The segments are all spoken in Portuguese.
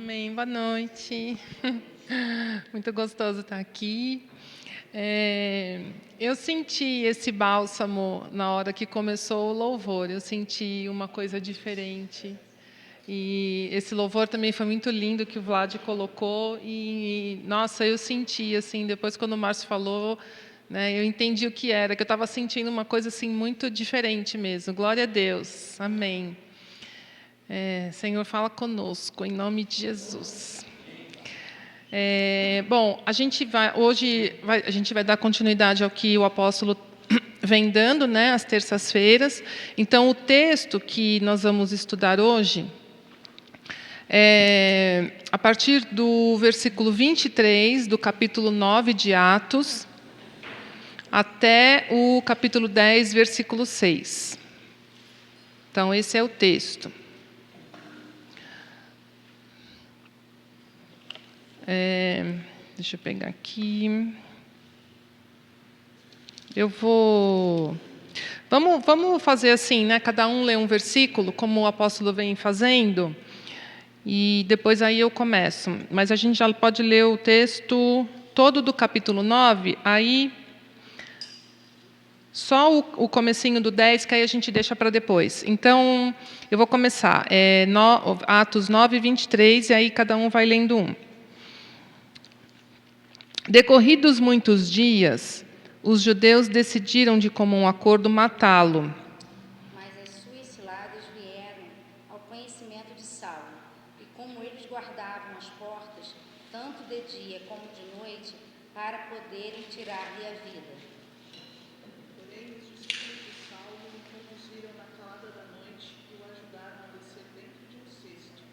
Amém. Boa noite. Muito gostoso estar aqui. Eu senti esse bálsamo na hora que começou o louvor. Eu senti uma coisa diferente. E esse louvor também foi muito lindo que o Vlad colocou. E, nossa, eu senti, assim, depois quando o Márcio falou, né, eu entendi o que era, que eu estava sentindo uma coisa assim, muito diferente mesmo. Glória a Deus. Amém. Senhor, fala conosco, em nome de Jesus. Bom, a gente vai dar continuidade ao que o apóstolo vem dando, né, às terças-feiras. Então, o texto que nós vamos estudar hoje é a partir do versículo 23, do capítulo 9 de Atos, até o capítulo 10, versículo 6. Então, esse é o texto. Deixa eu pegar aqui. Vamos fazer assim, né? Cada um lê um versículo, como o apóstolo vem fazendo, e depois aí eu começo. Mas a gente já pode ler o texto todo do capítulo 9, aí só o comecinho do 10, que aí a gente deixa para depois. Então, eu vou começar. Atos 9, 23, e aí cada um vai lendo um. Decorridos muitos dias, os judeus decidiram de comum acordo matá-lo. Mas as suas ciladas vieram ao conhecimento de Saulo, e como eles guardavam as portas, tanto de dia como de noite, para poderem tirar-lhe a vida. Porém, os discípulos de Saulo o conduziram na calada da noite e o ajudaram a descer dentro de um cesto,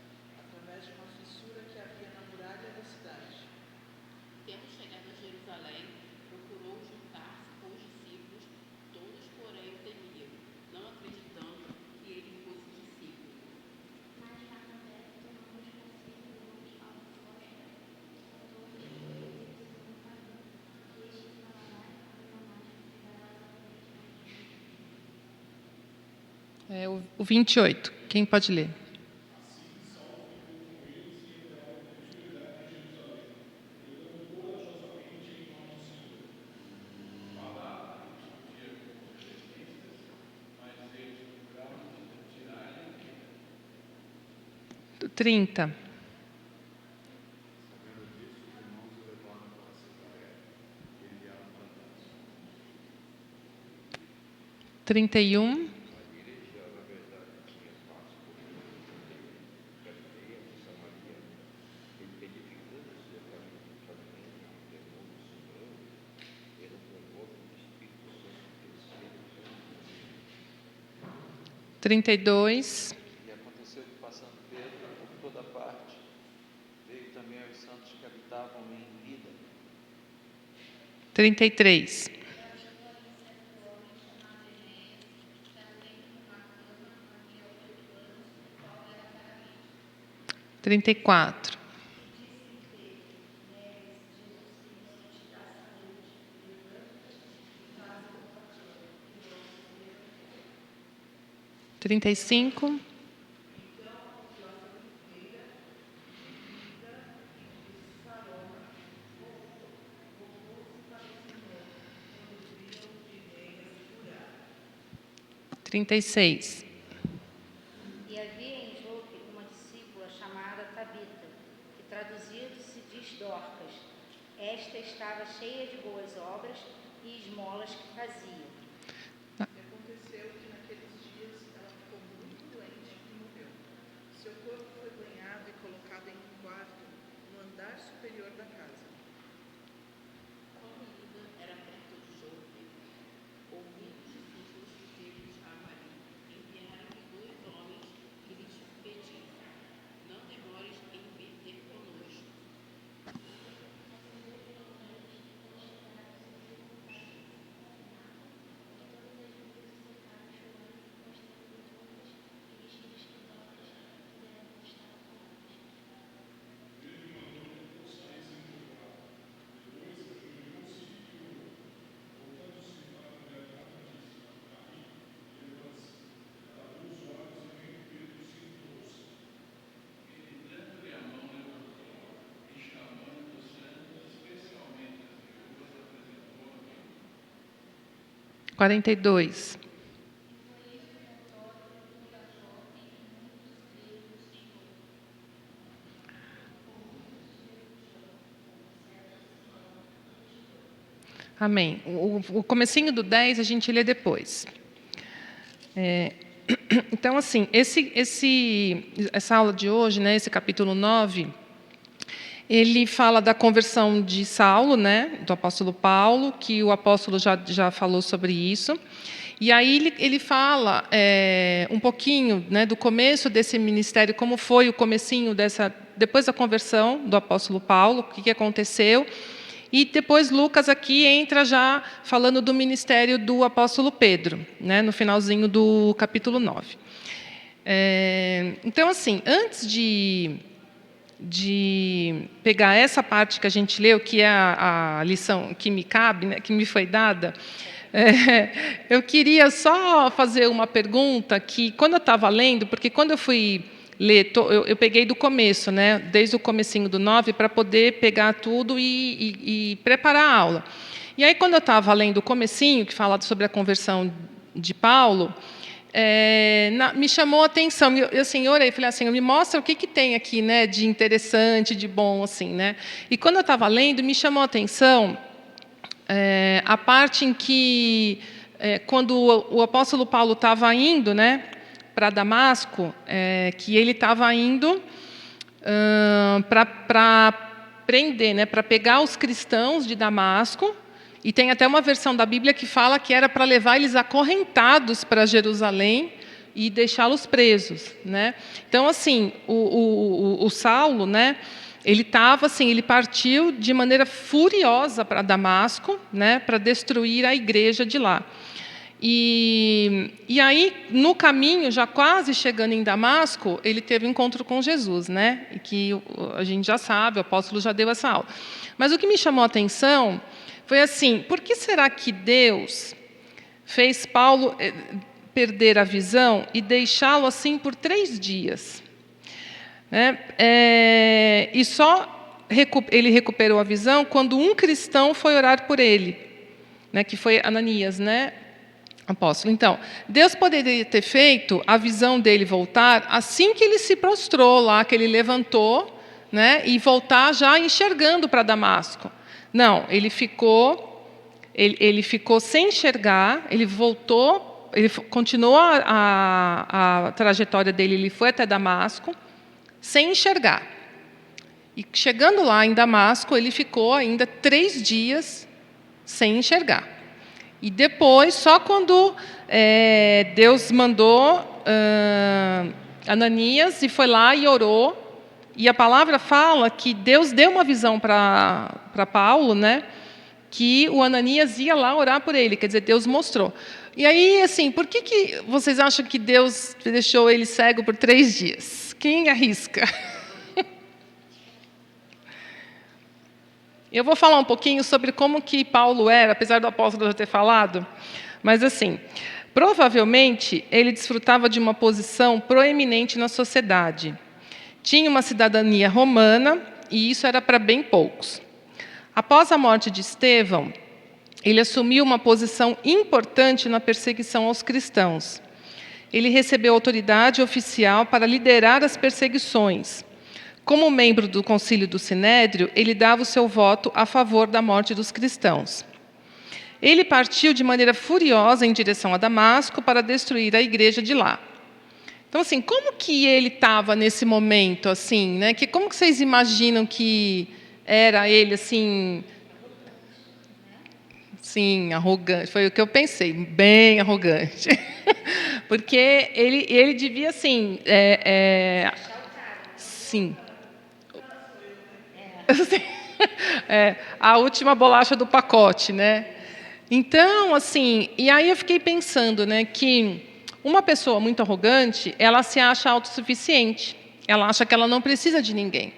através de uma fissura que havia na muralha da cidade. Tendo chegado a Jerusalém, procurou juntar-se com os discípulos, todos, porém, o temiam, não acreditando que ele fosse discípulo. Mas Barnabé, tomando consigo outros apóstolos, contou que eles segundo o caminho, que estes trabalharam O 28. Quem pode ler? Do 30. Trinta e um. Trinta e dois. E aconteceu que, passando Pedro por toda parte, veio também aos santos que habitavam em Lida. 33. 34. 35. 36. E havia em Jope uma discípula chamada Tabita, que traduzido se diz Dorcas. Esta estava cheia de boas obras e esmolas que fazia. E aconteceu que naqueles dias ela ficou muito doente e morreu. Seu corpo foi banhado e colocado em um quarto no andar superior da casa. Como Lida era perto de Jope, ouvindo os discípulos que Pedro estava ali, enviaram-lhe 2 homens que lhes pediam: não demores em vir ter conosco. 42. Amém. O comecinho do 10 a gente lê depois. Então, assim, essa aula de hoje, né, esse capítulo 9, ele fala da conversão de Saulo, né, do apóstolo Paulo, que o apóstolo já falou sobre isso. E aí ele fala um pouquinho, né, do começo desse ministério, como foi o comecinho depois da conversão do apóstolo Paulo, o que aconteceu. E depois Lucas aqui entra já falando do ministério do apóstolo Pedro, né, no finalzinho do capítulo 9. Então, assim, antes de pegar essa parte que a gente leu, que é a lição que me cabe, né, que me foi dada, eu queria só fazer uma pergunta que, quando eu estava lendo, porque quando eu fui ler, eu peguei do começo, né, desde o comecinho do 9, para poder pegar tudo e preparar a aula. E aí, quando eu estava lendo o comecinho, que fala sobre a conversão de Paulo, me chamou a atenção. Eu assim, orei, falei assim, me mostra o que tem aqui, né, de interessante, de bom, assim, né? E quando eu estava lendo, me chamou a atenção a parte em que, quando o apóstolo Paulo estava indo, né, para Damasco, que ele estava indo para prender, né, para pegar os cristãos de Damasco, e tem até uma versão da Bíblia que fala que era para levar eles acorrentados para Jerusalém e deixá-los presos, né? Então, assim, o Saulo, né, ele estava assim, ele partiu de maneira furiosa para Damasco, né, para destruir a igreja de lá. E aí, no caminho, já quase chegando em Damasco, ele teve um encontro com Jesus, né? E que a gente já sabe, o apóstolo já deu essa aula. Mas o que me chamou a atenção foi assim, por que será que Deus fez Paulo perder a visão e deixá-lo assim por 3 dias? E só ele recuperou a visão quando um cristão foi orar por ele, né, que foi Ananias, né, apóstolo. Então, Deus poderia ter feito a visão dele voltar assim que ele se prostrou lá, que ele levantou, né, e voltar já enxergando para Damasco. Não, ele ficou sem enxergar, ele voltou, ele continuou a trajetória dele, ele foi até Damasco, sem enxergar. E chegando lá em Damasco, ele ficou ainda 3 dias sem enxergar. E depois, só quando Deus mandou Ananias e foi lá e orou, e a palavra fala que Deus deu uma visão para Paulo, né, que o Ananias ia lá orar por ele, quer dizer, Deus mostrou. E aí, assim, por que vocês acham que Deus deixou ele cego por 3 dias? Quem arrisca? Eu vou falar um pouquinho sobre como que Paulo era, apesar do apóstolo já ter falado, mas assim, provavelmente ele desfrutava de uma posição proeminente na sociedade. Tinha uma cidadania romana, e isso era para bem poucos. Após a morte de Estevão, ele assumiu uma posição importante na perseguição aos cristãos. Ele recebeu autoridade oficial para liderar as perseguições. Como membro do Concílio do Sinédrio, ele dava o seu voto a favor da morte dos cristãos. Ele partiu de maneira furiosa em direção a Damasco para destruir a igreja de lá. Então, assim, como que ele estava nesse momento, assim, né? Como que vocês imaginam que era ele, assim... Sim, arrogante. Foi o que eu pensei, bem arrogante. Porque ele devia, assim... Sim. A última bolacha do pacote, né? Então, assim, e aí eu fiquei pensando, né, que uma pessoa muito arrogante, ela se acha autossuficiente, ela acha que ela não precisa de ninguém.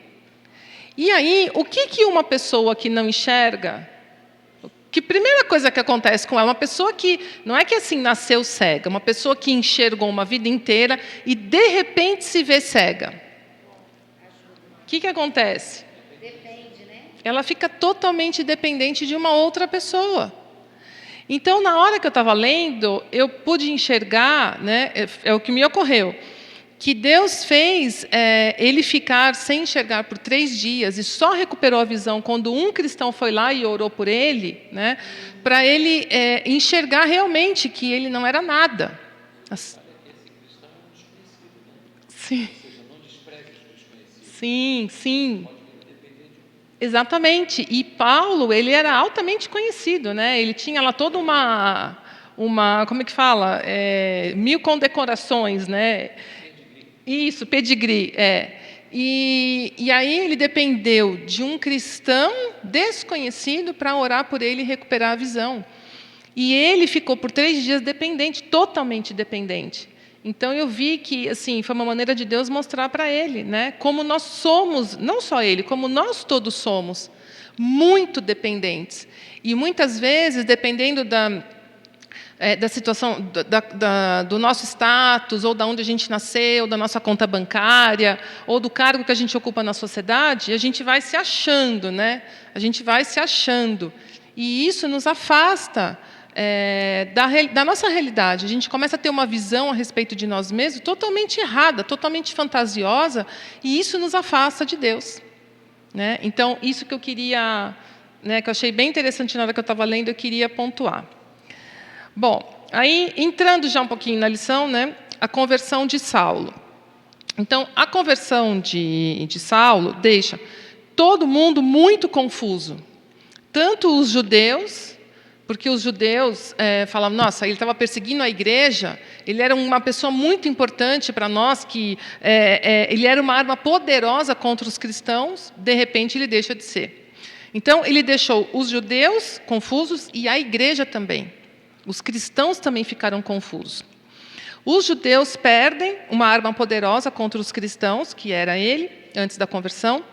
E aí, o que uma pessoa que não enxerga, que primeira coisa que acontece com ela, uma pessoa que, não é que assim nasceu cega, uma pessoa que enxergou uma vida inteira e de repente se vê cega. O que acontece? Ela fica totalmente dependente de uma outra pessoa. Então, na hora que eu estava lendo, eu pude enxergar, né, é o que me ocorreu, que Deus fez ele ficar sem enxergar por 3 dias e só recuperou a visão quando um cristão foi lá e orou por ele, né, para ele enxergar realmente que ele não era nada. Esse cristão é um desconhecido, né? Sim. Ou seja, não despreze os desconhecidos. Sim, sim. Pode depender de Exatamente. E Paulo, ele era altamente conhecido, né? Ele tinha lá toda uma como é que fala? 1000 condecorações, né? Isso, pedigree, E aí ele dependeu de um cristão desconhecido para orar por ele e recuperar a visão. E ele ficou por 3 dias dependente, totalmente dependente. Então eu vi que assim foi uma maneira de Deus mostrar para ele, né, como nós somos, não só ele, como nós todos somos, muito dependentes. E muitas vezes, dependendo da situação, do nosso status, ou de onde a gente nasceu, da nossa conta bancária, ou do cargo que a gente ocupa na sociedade, a gente vai se achando, né? A gente vai se achando. E isso nos afasta da nossa realidade. A gente começa a ter uma visão a respeito de nós mesmos totalmente errada, totalmente fantasiosa, e isso nos afasta de Deus, né? Então, isso que eu queria, né, que eu achei bem interessante na hora que eu estava lendo, eu queria pontuar. Bom, aí, entrando já um pouquinho na lição, né, a conversão de Saulo. Então, a conversão de Saulo deixa todo mundo muito confuso. Tanto os judeus, porque os judeus falavam, nossa, ele estava perseguindo a igreja, ele era uma pessoa muito importante para nós, que ele era uma arma poderosa contra os cristãos, de repente ele deixa de ser. Então, ele deixou os judeus confusos e a igreja também. Os cristãos também ficaram confusos. Os judeus perdem uma arma poderosa contra os cristãos, que era ele, antes da conversão.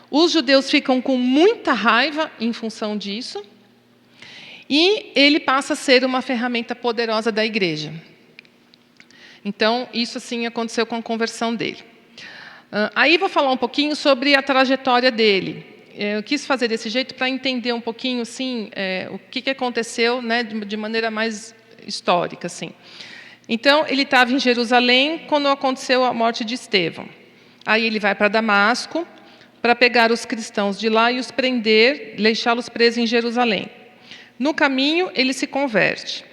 Os judeus ficam com muita raiva em função disso. E ele passa a ser uma ferramenta poderosa da igreja. Então, isso assim aconteceu com a conversão dele. Aí vou falar um pouquinho sobre a trajetória dele. Eu quis fazer desse jeito para entender um pouquinho assim, o que aconteceu, né, de maneira mais histórica. Assim. Então, ele estava em Jerusalém quando aconteceu a morte de Estevão. Aí ele vai para Damasco para pegar os cristãos de lá e os prender, deixá-los presos em Jerusalém. No caminho, ele se converte.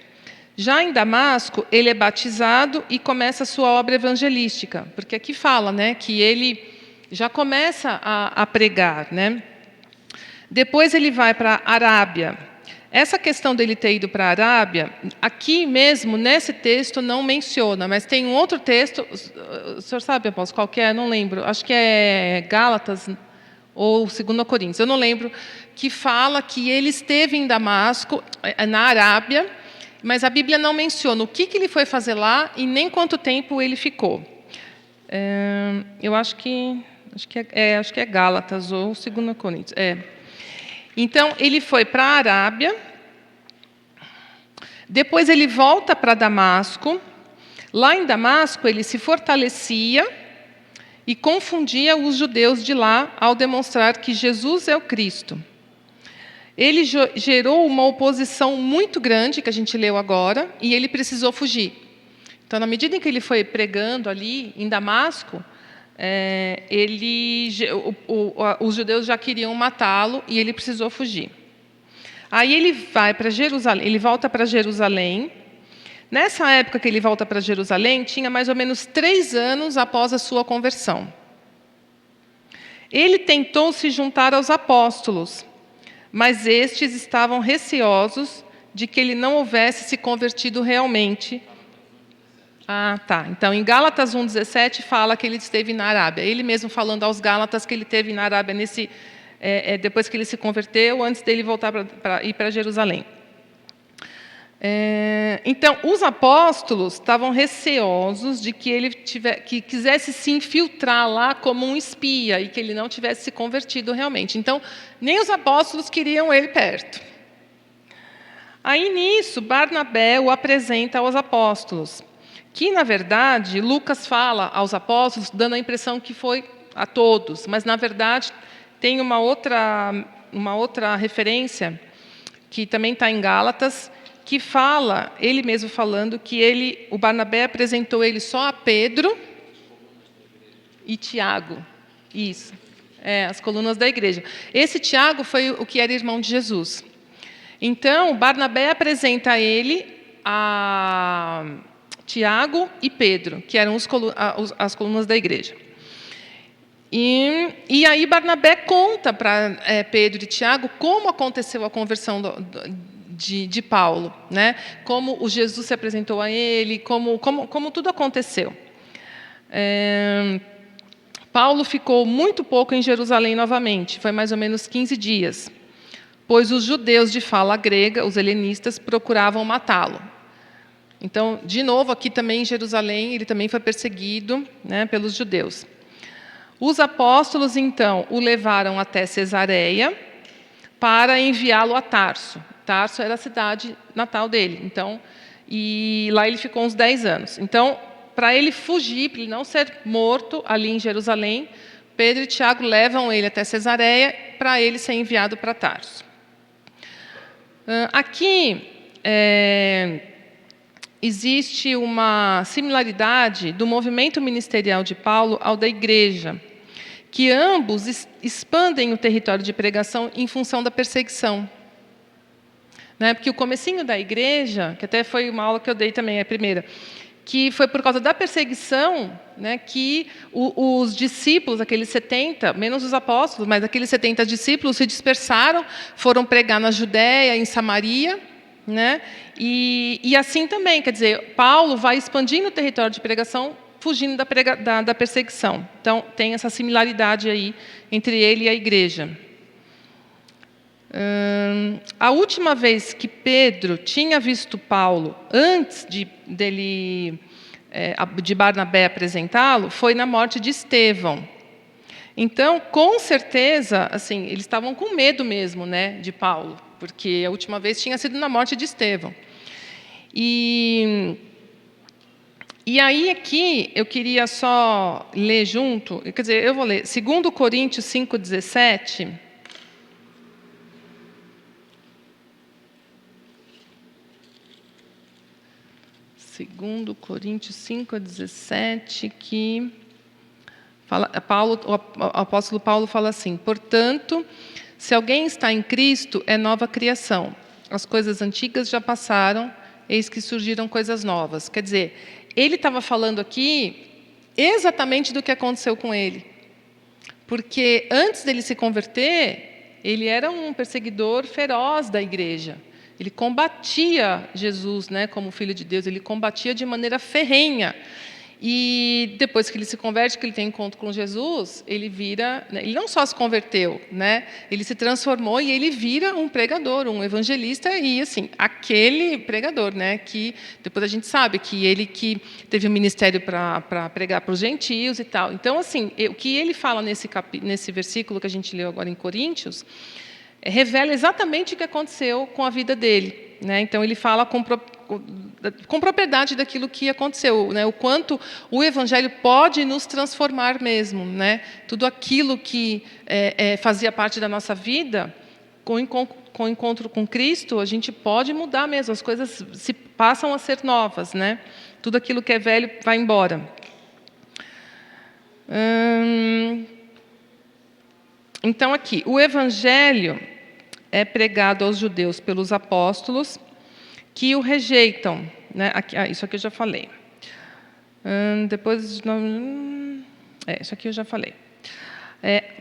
Já em Damasco, ele é batizado e começa a sua obra evangelística, porque aqui fala, né, que ele já começa a pregar, né? Depois ele vai para a Arábia. Essa questão dele ter ido para a Arábia, aqui mesmo, nesse texto, não menciona, mas tem um outro texto, o senhor sabe, apóstolo, qual que é? Não lembro, acho que é Gálatas ou 2 Coríntios, eu não lembro, que fala que ele esteve em Damasco, na Arábia, mas a Bíblia não menciona o que ele foi fazer lá e nem quanto tempo ele ficou. Eu acho que é Gálatas ou 2 Coríntios. Então, ele foi para a Arábia, depois ele volta para Damasco. Lá em Damasco, ele se fortalecia e confundia os judeus de lá ao demonstrar que Jesus é o Cristo. Ele gerou uma oposição muito grande, que a gente leu agora, e ele precisou fugir. Então, na medida em que ele foi pregando ali em Damasco, os judeus já queriam matá-lo e ele precisou fugir. Aí ele vai para Jerusalém, ele volta para Jerusalém. Nessa época que ele volta para Jerusalém, tinha mais ou menos 3 anos após a sua conversão. Ele tentou se juntar aos apóstolos, mas estes estavam receosos de que ele não houvesse se convertido realmente. Tá. Então, em Gálatas 1,17 fala que ele esteve na Arábia. Ele mesmo falando aos Gálatas que ele esteve na Arábia depois que ele se converteu, antes dele voltar para ir para Jerusalém. Então, os apóstolos estavam receosos de que ele que quisesse se infiltrar lá como um espia e que ele não tivesse se convertido realmente. Então, nem os apóstolos queriam ele perto. Aí, nisso, Barnabé o apresenta aos apóstolos, que, na verdade, Lucas fala aos apóstolos, dando a impressão que foi a todos, mas, na verdade, tem uma outra referência, que também está em Gálatas, que fala, ele mesmo falando, que o Barnabé apresentou ele só a Pedro e Tiago. Isso. As colunas da igreja. Esse Tiago foi o que era irmão de Jesus. Então, Barnabé apresenta a ele a Tiago e Pedro, que eram as colunas da igreja. E aí Barnabé conta para Pedro e Tiago como aconteceu a conversão de Paulo, né? Como o Jesus se apresentou a ele, como tudo aconteceu. Paulo ficou muito pouco em Jerusalém novamente, foi mais ou menos 15 dias, pois os judeus de fala grega, os helenistas, procuravam matá-lo. Então, de novo, aqui também em Jerusalém, ele também foi perseguido, né, pelos judeus. Os apóstolos, então, o levaram até Cesareia para enviá-lo a Tarso. Tarso era a cidade natal dele. Então, e lá ele ficou uns 10 anos. Então, para ele fugir, para ele não ser morto ali em Jerusalém, Pedro e Tiago levam ele até Cesareia para ele ser enviado para Tarso. Aqui existe uma similaridade do movimento ministerial de Paulo ao da igreja, que ambos expandem o território de pregação em função da perseguição. Né? Porque o comecinho da igreja, que até foi uma aula que eu dei também, a primeira, que foi por causa da perseguição, né, que os discípulos, aqueles 70, menos os apóstolos, mas aqueles 70 discípulos se dispersaram, foram pregar na Judéia, em Samaria, né? E assim também, quer dizer, Paulo vai expandindo o território de pregação, fugindo da perseguição. Então, tem essa similaridade aí entre ele e a igreja. A última vez que Pedro tinha visto Paulo, antes de Barnabé apresentá-lo, foi na morte de Estevão. Então, com certeza, assim, eles estavam com medo mesmo, né, de Paulo, porque a última vez tinha sido na morte de Estevão. E aí aqui eu queria só ler junto, quer dizer, eu vou ler 2 Coríntios 5,17. 2 Coríntios 5,17, que fala, o apóstolo Paulo fala assim: portanto, se alguém está em Cristo, é nova criação. As coisas antigas já passaram, eis que surgiram coisas novas. Quer dizer, ele estava falando aqui exatamente do que aconteceu com ele. Porque antes dele se converter, ele era um perseguidor feroz da igreja. Ele combatia Jesus, né, como Filho de Deus, ele combatia de maneira ferrenha. E depois que ele se converte, que ele tem encontro com Jesus, ele vira, né, ele não só se converteu, né, ele se transformou e ele vira um pregador, um evangelista, e assim, aquele pregador, né, que depois a gente sabe que ele que teve um ministério para pregar para os gentios e tal. Então, assim, o que ele fala nesse versículo que a gente leu agora em Coríntios, revela exatamente o que aconteceu com a vida dele, né? Então ele fala com propriedade daquilo que aconteceu, né? O quanto o Evangelho pode nos transformar mesmo, né? Tudo aquilo que fazia parte da nossa vida, com o encontro com Cristo, a gente pode mudar mesmo, as coisas se passam a ser novas, né? Tudo aquilo que é velho vai embora. Então aqui, o Evangelho é pregado aos judeus pelos apóstolos, que o rejeitam, né? Isso aqui eu já falei. Isso aqui eu já falei.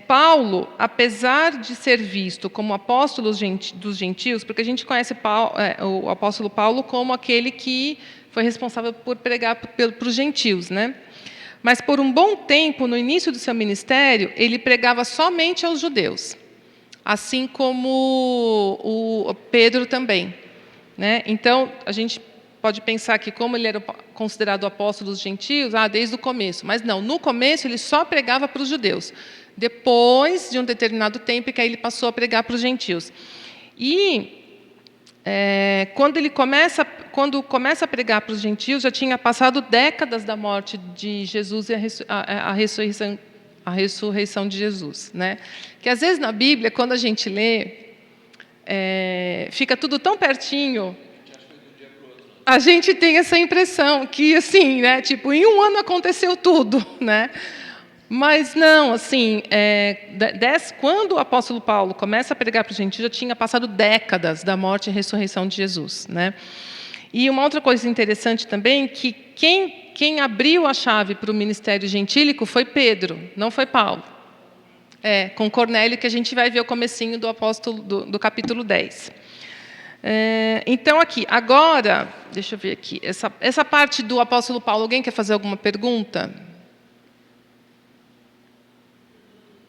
Paulo, apesar de ser visto como apóstolo dos gentios, porque a gente conhece o apóstolo Paulo como aquele que foi responsável por pregar para os gentios, né? Mas por um bom tempo, no início do seu ministério, ele pregava somente aos judeus, assim como o Pedro também, né? Então, a gente pode pensar que como ele era considerado apóstolo dos gentios, desde o começo. Mas não, no começo ele só pregava para os judeus. Depois de um determinado tempo, que aí ele passou a pregar para os gentios. E quando começa a pregar para os gentios, já tinha passado décadas da morte de Jesus e a ressurreição de Jesus, né? Que às vezes na Bíblia, quando a gente lê, fica tudo tão pertinho. A gente tem essa impressão que, assim, né, tipo, em um ano aconteceu tudo, né? Mas não, assim, quando o apóstolo Paulo começa a pregar para os gentios, já tinha passado décadas da morte e ressurreição de Jesus, né? E uma outra coisa interessante também, que quem abriu a chave para o ministério gentílico foi Pedro, não foi Paulo. Com Cornélio, que a gente vai ver o comecinho do apóstolo do capítulo 10. Então, aqui, agora, deixa eu ver aqui, essa parte do apóstolo Paulo, alguém quer fazer alguma pergunta?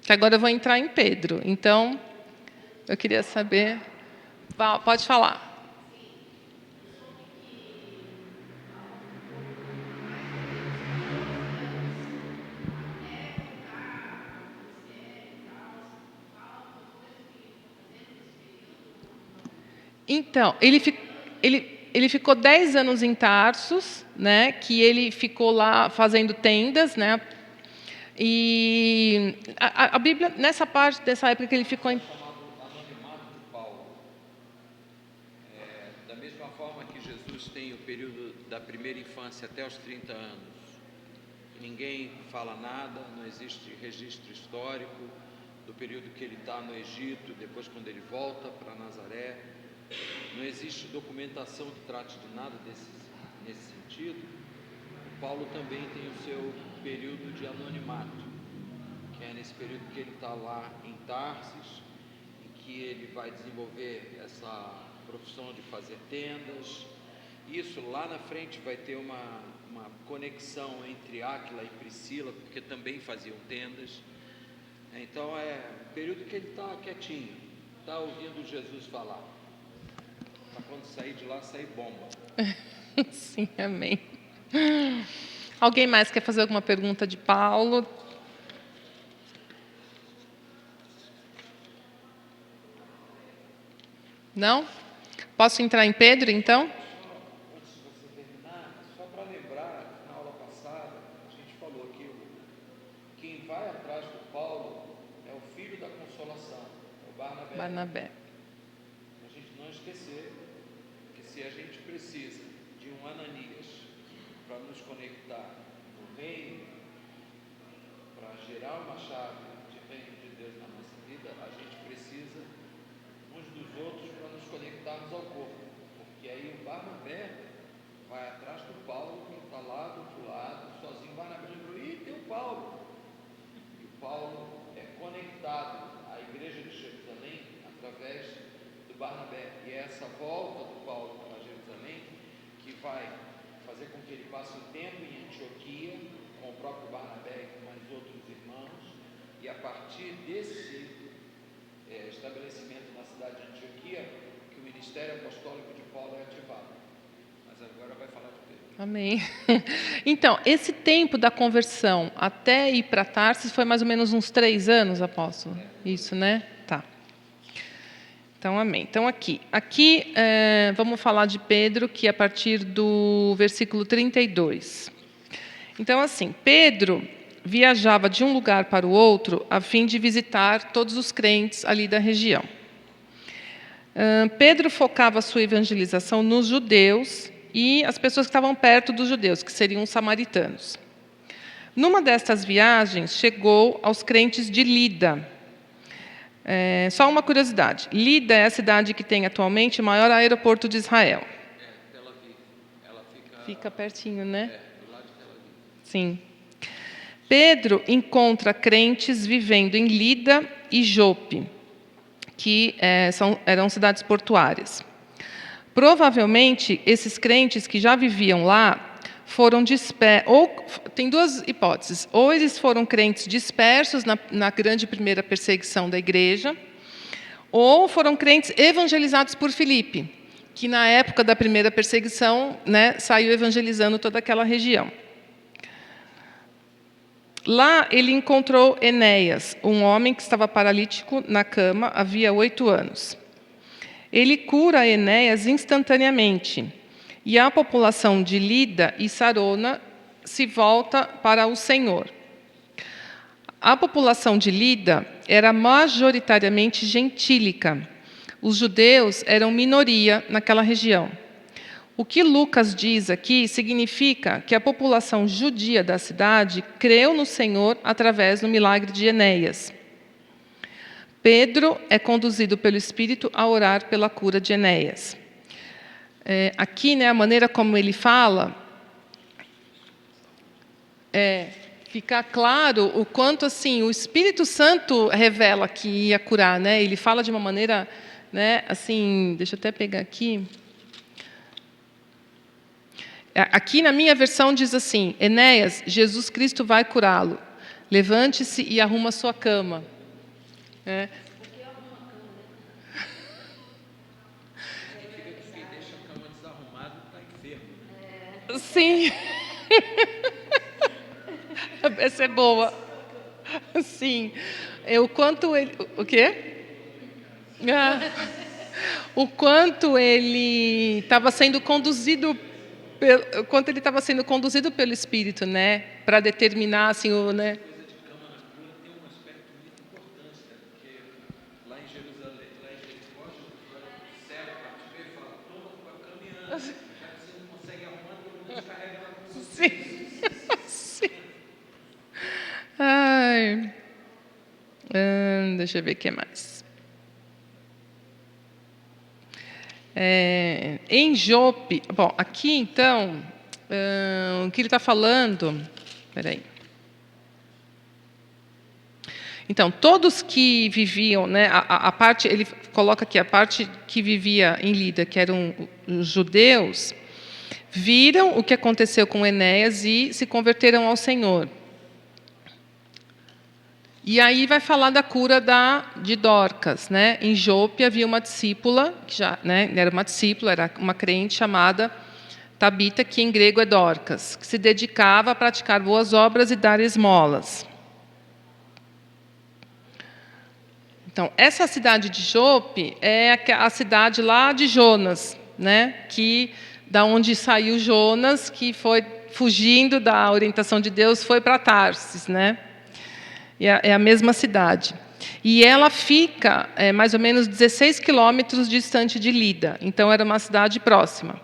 Que agora eu vou entrar em Pedro. Então, eu queria saber... Pode falar. Então, ele ficou 10 anos em Tarsus, né, que ele ficou lá fazendo tendas, né, e a Bíblia, nessa parte dessa época que ele ficou em... Anonimato de Paulo. Da mesma forma que Jesus tem o período da primeira infância até os 30 anos, ninguém fala nada, não existe registro histórico do período que ele está no Egito, depois quando ele volta para Nazaré, não existe documentação que trate de nada nesse sentido. O Paulo também tem o seu período de anonimato, que é nesse período que ele está lá em Tarsis, em que ele vai desenvolver essa profissão de fazer tendas. Isso lá na frente vai ter uma conexão entre Áquila e Priscila, porque também faziam tendas. Então é um período que ele está quietinho, está ouvindo Jesus falar. Para quando sair de lá, sair bomba. Sim, amém. Alguém mais quer fazer alguma pergunta de Paulo? Não? Posso entrar em Pedro, então? Antes de você terminar, só para lembrar, na aula passada, a gente falou que quem vai atrás do Paulo é o filho da consolação, o Barnabé. A gente não esquecer que se a gente precisa de um Ananias para nos conectar no reino, para gerar uma chave de reino de Deus na nossa vida, a gente precisa uns dos outros para nos conectarmos ao corpo, porque aí o Barnabé vai atrás do Paulo, que está lá do outro lado, sozinho. O Barnabé falou: ih, tem o Paulo. E o Paulo é conectado à igreja de Jerusalém através do Barnabé. E é essa volta do Paulo para Jerusalém que vai fazer com que ele passe um tempo em Antioquia, com o próprio Barnabé e com mais outros irmãos, e a partir desse estabelecimento na cidade de Antioquia, que o ministério apostólico de Paulo é ativado. Mas agora vai falar de Pedro. Amém. Então, esse tempo da conversão até ir para Tarsis foi mais ou menos uns 3 anos, apóstolo? Isso, né? Tá. Então, amém. Então, aqui vamos falar de Pedro, que é a partir do versículo 32. Então, assim, Pedro viajava de um lugar para o outro a fim de visitar todos os crentes ali da região. Pedro focava a sua evangelização nos judeus e as pessoas que estavam perto dos judeus, que seriam os samaritanos. Numa destas viagens, chegou aos crentes de Lida. Só uma curiosidade: Lida é a cidade que tem atualmente o maior aeroporto de Israel. Tel Aviv. Ela Fica pertinho, né? do lado de Tel Aviv. Sim. Pedro encontra crentes vivendo em Lida e Jope, que eram cidades portuárias. Provavelmente, esses crentes que já viviam lá foram dispersos. Ou tem duas hipóteses: ou eles foram crentes dispersos na grande primeira perseguição da igreja, ou foram crentes evangelizados por Filipe, que na época da primeira perseguição, né, saiu evangelizando toda aquela região. Lá ele encontrou Enéas, um homem que estava paralítico na cama havia 8 anos. Ele cura Enéas instantaneamente, e a população de Lida e Sarona se volta para o Senhor. A população de Lida era majoritariamente gentílica. Os judeus eram minoria naquela região. O que Lucas diz aqui significa que a população judia da cidade creu no Senhor através do milagre de Enéas. Pedro é conduzido pelo Espírito a orar pela cura de Enéas. Aqui, né, a maneira como ele fala, fica claro o quanto assim o Espírito Santo revela que ia curar, né? Ele fala de uma maneira, né, assim, deixa eu até pegar aqui. Aqui na minha versão diz assim: Enéas, Jesus Cristo vai curá-lo. Levante-se e arruma sua cama. Significa que quem deixa a cama desarrumada está enfermo, né? Sim. Essa é boa. Sim. O quanto ele... O quê? O quanto ele estava sendo conduzido pelo Espírito, né, para determinar assim o, né? Coisa de cama na cura tem um aspecto muito importante, né? Porque lá em Jerusalém, lá em Jericó, o céu parte e fala: toma tua cama e anda. Já que você não consegue arrumar, todo mundo carrega ela com você. Sim. Sim. Ai. Deixa eu ver o que mais. Em Jope, bom, aqui então, o que ele está falando, espera aí. Então, todos que viviam, né, a parte, ele coloca aqui, a parte que vivia em Lida, que eram os judeus, viram o que aconteceu com Enéas e se converteram ao Senhor. E aí vai falar da cura de Dorcas, né? Em Jope havia uma discípula, que já, né, era uma discípula, era uma crente chamada Tabita, que em grego é Dorcas, que se dedicava a praticar boas obras e dar esmolas. Então, essa cidade de Jope é a cidade lá de Jonas, né? Da onde saiu Jonas, que foi fugindo da orientação de Deus, foi para Tarsis, né? É a mesma cidade. E ela fica mais ou menos 16 quilômetros distante de Lida. Então, era uma cidade próxima.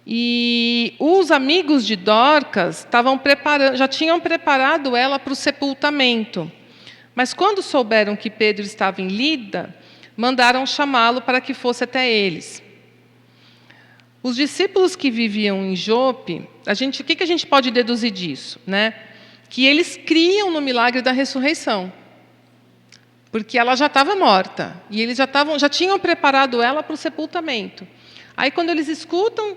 E os amigos de Dorcas já tinham preparado ela para o sepultamento. Mas, quando souberam que Pedro estava em Lida, mandaram chamá-lo para que fosse até eles. Os discípulos que viviam em Jope, o que a gente pode deduzir disso, né? Que eles criam no milagre da ressurreição, porque ela já estava morta e eles já tinham preparado ela para o sepultamento. Aí, quando eles escutam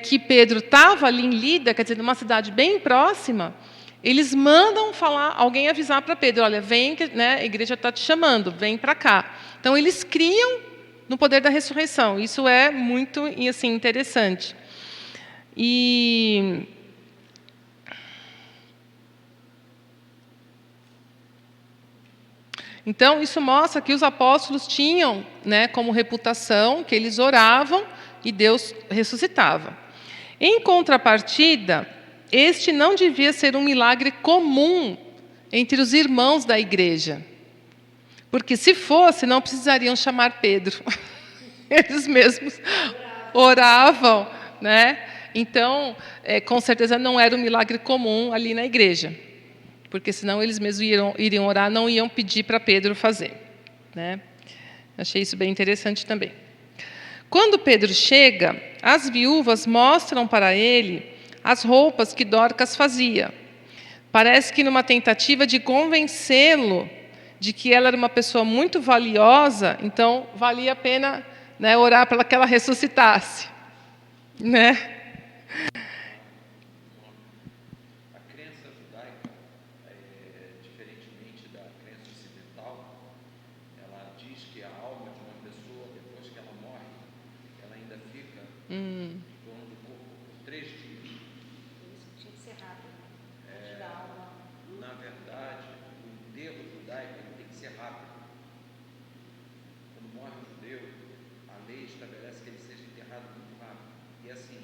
que Pedro estava ali em Lida, quer dizer, numa cidade bem próxima, eles mandam alguém avisar para Pedro: olha, vem, né, a igreja está te chamando, vem para cá. Então, eles criam no poder da ressurreição. Isso é muito assim, interessante. Então, isso mostra que os apóstolos tinham, né, como reputação que eles oravam e Deus ressuscitava. Em contrapartida, este não devia ser um milagre comum entre os irmãos da igreja. Porque, se fosse, não precisariam chamar Pedro. Eles mesmos oravam, né? Então, com certeza, não era um milagre comum ali na igreja. Porque, senão, eles mesmos iriam orar, não iam pedir para Pedro fazer, né? Achei isso bem interessante também. Quando Pedro chega, as viúvas mostram para ele as roupas que Dorcas fazia. Parece que numa tentativa de convencê-lo de que ela era uma pessoa muito valiosa, então valia a pena, né, orar para que ela ressuscitasse, né? A crença judaica, diferentemente da crença ocidental, ela diz que a alma de uma pessoa, depois que ela morre, ela ainda fica em torno do corpo por 3 dias. Isso tinha que ser rápido. Antes da alma. Na verdade, o enterro judaico ele tem que ser rápido. Quando morre um judeu, a lei estabelece que ele seja enterrado muito rápido. E assim,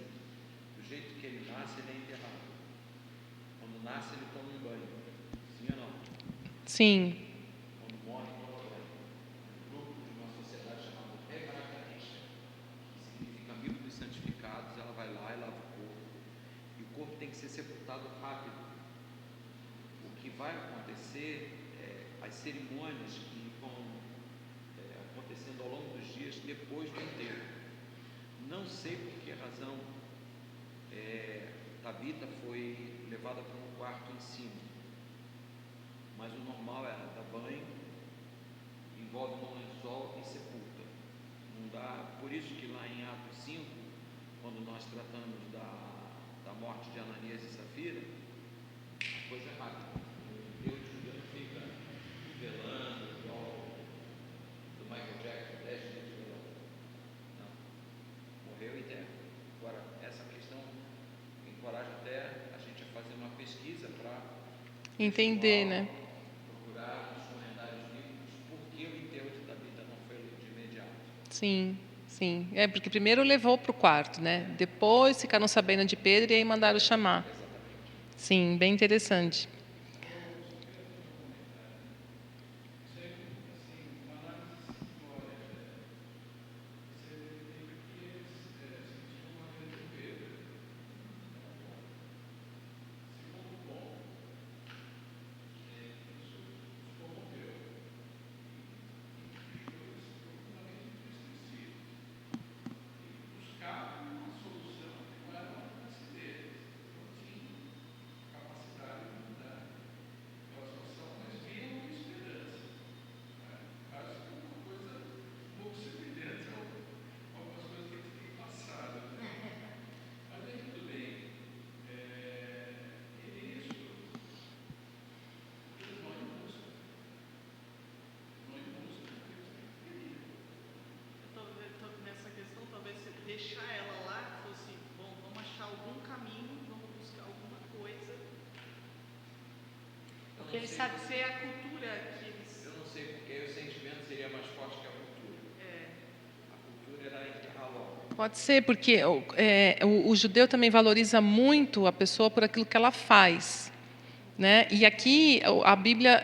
do jeito que ele nasce, ele é enterrado. Quando nasce, ele toma um banho. Sim ou não? Sim. Quando morre, toma banho. Um grupo de uma sociedade chamada Hebraística, que significa 1200 passado rápido. O que vai acontecer, as cerimônias que vão acontecendo ao longo dos dias depois do enterro. Não sei por que razão Tabita foi levada para um quarto em cima, mas o normal era dar banho, envolve no lençol e sepulta. Não dá, por isso que lá em Atos 5, quando nós tratamos da morte de Ananias e Safira, a coisa é rápida. Deus não fica velando, igual do Michael Jackson, 10 dias velando. Não. Morreu e enterra. Agora, essa questão encoraja até a gente a fazer uma pesquisa para Entender, né? procurar nos comentários bíblicos por que o enterro de Tabita não foi de imediato. Sim, sim. Porque primeiro levou para o quarto, né? Depois ficaram sabendo de Pedro e aí mandaram chamar. Sim, bem interessante. Nessa questão, talvez você deixar ela lá, fosse, bom, vamos achar algum caminho, vamos buscar alguma coisa. Porque ele sabe. Ser a cultura que eles. Eu não sei porque o sentimento seria mais forte que a cultura. A cultura era enterrar logo. Pode ser, porque o judeu também valoriza muito a pessoa por aquilo que ela faz, né? E aqui a Bíblia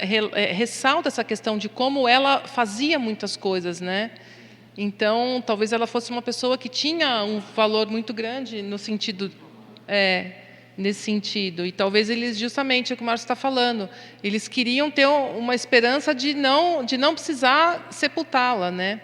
ressalta essa questão de como ela fazia muitas coisas, né? Então, talvez ela fosse uma pessoa que tinha um valor muito grande no sentido, nesse sentido. E talvez eles, justamente, o que o Márcio está falando, eles queriam ter uma esperança de não precisar sepultá-la, né?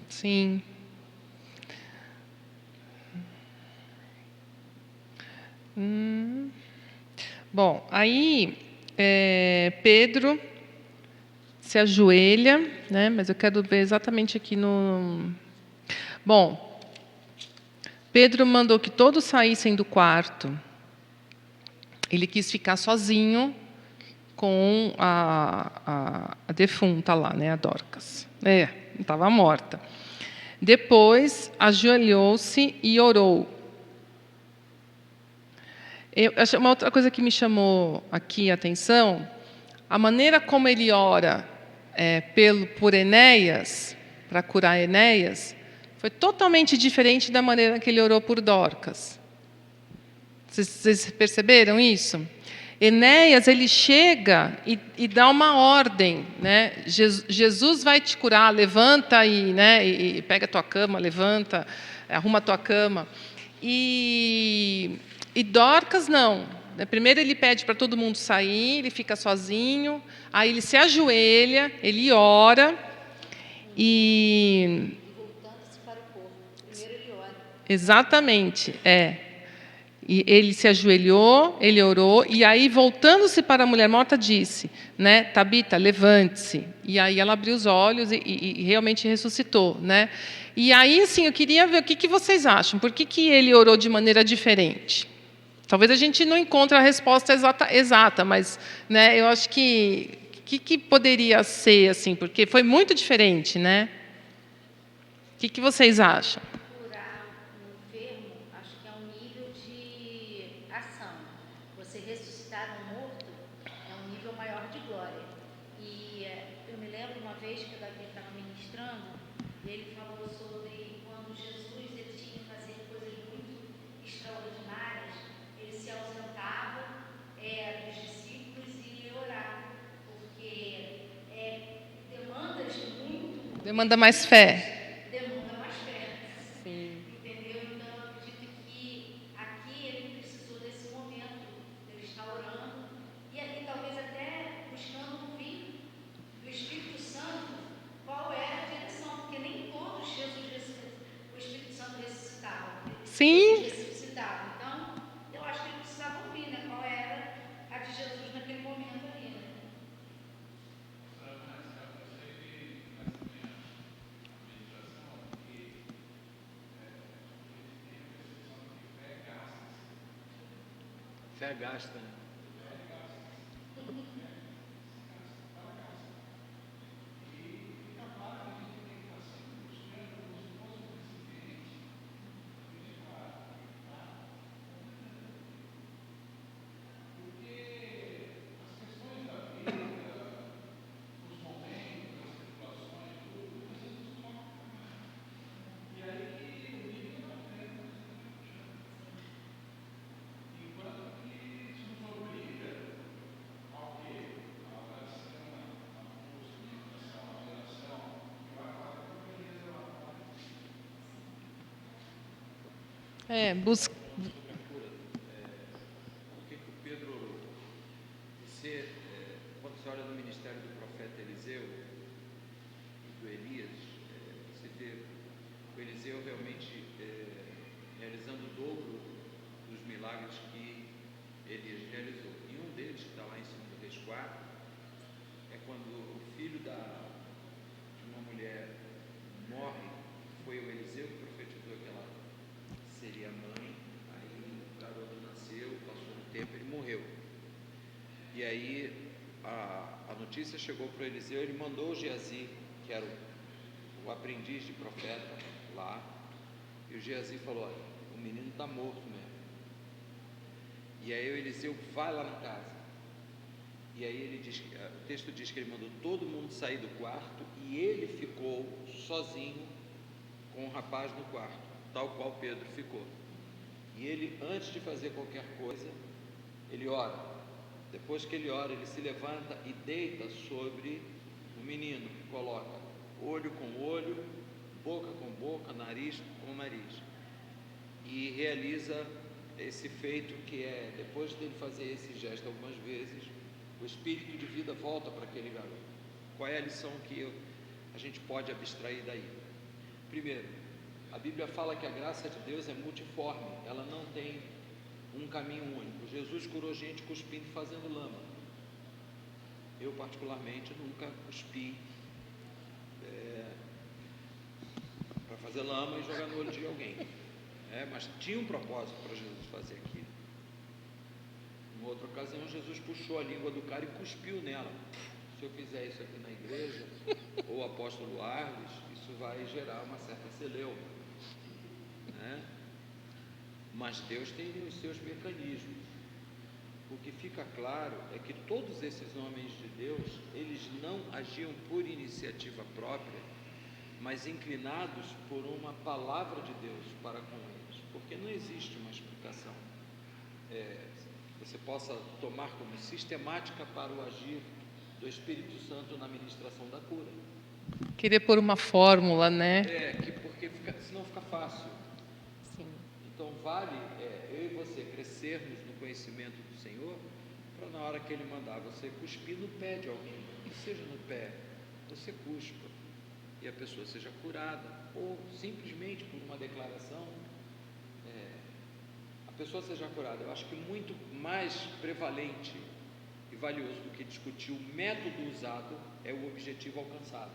Sim. Bom, aí Pedro se ajoelha, né? Mas eu quero ver exatamente aqui no... Bom, Pedro mandou que todos saíssem do quarto. Ele quis ficar sozinho com a defunta lá, né? A Dorcas. Estava morta. Depois, ajoelhou-se e orou. Uma outra coisa que me chamou aqui a atenção, a maneira como ele ora por Enéas, para curar Enéas, foi totalmente diferente da maneira que ele orou por Dorcas. Vocês perceberam isso? Enéas, ele chega e dá uma ordem, né? Jesus vai te curar, levanta e pega a tua cama, levanta, arruma a tua cama. E Dorcas não. Primeiro ele pede para todo mundo sair, ele fica sozinho, aí ele se ajoelha, ele ora e... Voltando-se para o corpo. Primeiro ele ora. Exatamente, E ele se ajoelhou, ele orou, e aí, voltando-se para a mulher morta, disse, né, Tabita, levante-se. E aí ela abriu os olhos e realmente ressuscitou, né? E aí, assim, eu queria ver o que vocês acham. Por que ele orou de maneira diferente? Talvez a gente não encontre a resposta exata, mas, né, eu acho que que poderia ser, assim, porque foi muito diferente, né? O que vocês acham? Curar um enfermo, acho que é um nível de ação. Você ressuscitar um morto é um nível maior de glória. E eu me lembro uma vez que o Davi estava ministrando, e ele falou sobre quando Jesus ele tinha que fazer coisas muito extraordinárias, ele se ausentava dos discípulos e ia orar, porque demandas muito. Demanda mais fé. Demanda mais fé. Sim. Entendeu? Então, eu acredito que aqui ele precisou desse momento, ele está orando, e ali talvez até buscando ouvir do Espírito Santo qual era a direção, porque nem todos o Espírito Santo ressuscitava. Sim. Jesus ressuscitava. Então, eu acho que ele precisava ouvir, né? Qual era a de Jesus naquele momento ali, né? Fé gasta, né? Busca. Sobre a cura, o que o Pedro orou? Quando você olha no ministério do profeta Eliseu e do Elias, você vê o Eliseu realmente realizando o dobro dos milagres que Elias realizou. E um deles, que está lá em 2 Reis 4, é quando o filho de uma mulher morre. Foi o Eliseu que profetizou que ela seria mãe. Aí o garoto nasceu, passou um tempo, ele morreu. E aí a notícia chegou para o Eliseu, ele mandou o Geazi, que era o aprendiz de profeta lá, e o Geazi falou: olha, o menino está morto mesmo. E aí o Eliseu vai lá na casa, e aí o texto diz que ele mandou todo mundo sair do quarto, e ele ficou sozinho com o rapaz no quarto, tal qual Pedro ficou. E ele, antes de fazer qualquer coisa, ele ora. Depois que ele ora, ele se levanta e deita sobre o menino, coloca olho com olho, boca com boca, nariz com nariz, e realiza esse feito que é, depois dele fazer esse gesto algumas vezes, o espírito de vida volta para aquele garoto. Qual é a lição que a gente pode abstrair daí? Primeiro, a Bíblia fala que a graça de Deus é multiforme, ela não tem um caminho único. Jesus curou gente cuspindo e fazendo lama. Eu particularmente nunca cuspi para fazer lama e jogar no olho de alguém, mas tinha um propósito para Jesus fazer aquilo. Em outra ocasião, Jesus puxou a língua do cara e cuspiu nela. Se eu fizer isso aqui na igreja, ou o apóstolo Arles, isso vai gerar uma certa celeuma, né? Mas Deus tem os seus mecanismos. O que fica claro é que todos esses homens de Deus, eles não agiam por iniciativa própria, mas inclinados por uma palavra de Deus para com eles, porque não existe uma explicação você possa tomar como sistemática para o agir do Espírito Santo na ministração da cura. Querer pôr uma fórmula, né? Porque senão fica fácil. Sim. Então vale eu e você crescermos no conhecimento do Senhor, para na hora que Ele mandar você cuspir no pé de alguém, que seja no pé, você cuspa e a pessoa seja curada, ou simplesmente por uma declaração a pessoa seja curada. Eu acho que muito mais prevalente e valioso do que discutir o método usado é o objetivo alcançado.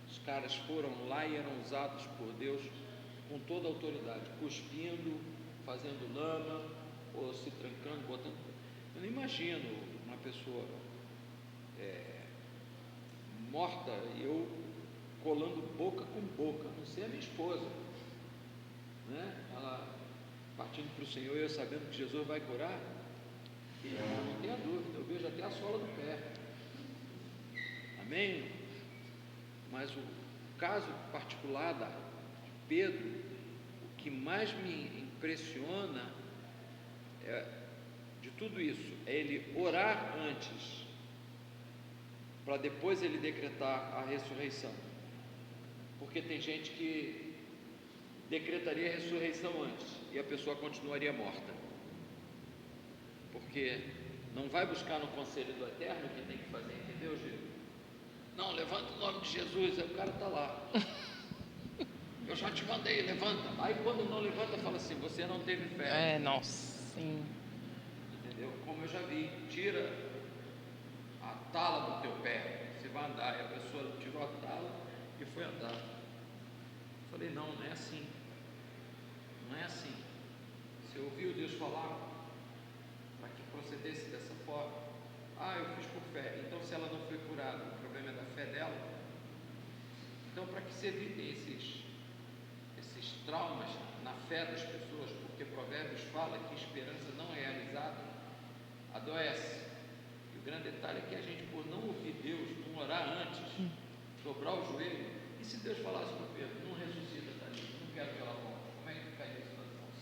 Os caras foram lá e eram usados por Deus com toda a autoridade, cuspindo, fazendo lama, ou se trancando, botando. Eu não imagino uma pessoa morta, e eu colando boca com boca, a não ser a minha esposa, né? Ela partindo para o Senhor, eu sabendo que Jesus vai curar, e eu não tenho dúvida, eu vejo até a sola do pé. Amém? Mas o caso particular de Pedro, o que mais me impressiona de tudo isso é ele orar antes, para depois ele decretar a ressurreição. Porque tem gente que decretaria a ressurreição antes e a pessoa continuaria morta. Porque não vai buscar no conselho do Eterno o que tem que fazer, entendeu, Gil? Não, levanta o nome de Jesus, aí o cara está lá. Eu já te mandei, levanta. Aí quando não levanta, fala assim, você não teve fé. Nossa, sim. Entendeu? Como eu já vi, tira a tala do teu pé, você vai andar, e a pessoa tirou a tala e foi andar. Eu falei, não é assim. Não é assim. Você ouviu Deus falar para que procedesse dessa forma? Eu fiz por fé. Então, se ela não foi curada, o problema é da fé dela. Então, para que se evitem esses traumas na fé das pessoas, porque Provérbios fala que esperança não realizada adoece. E o grande detalhe é que a gente, por não ouvir Deus, não orar antes, dobrar o joelho, e se Deus falasse para Pedro, não ressuscita dali, não quero que ela volte, como é que fica isso nas mãos?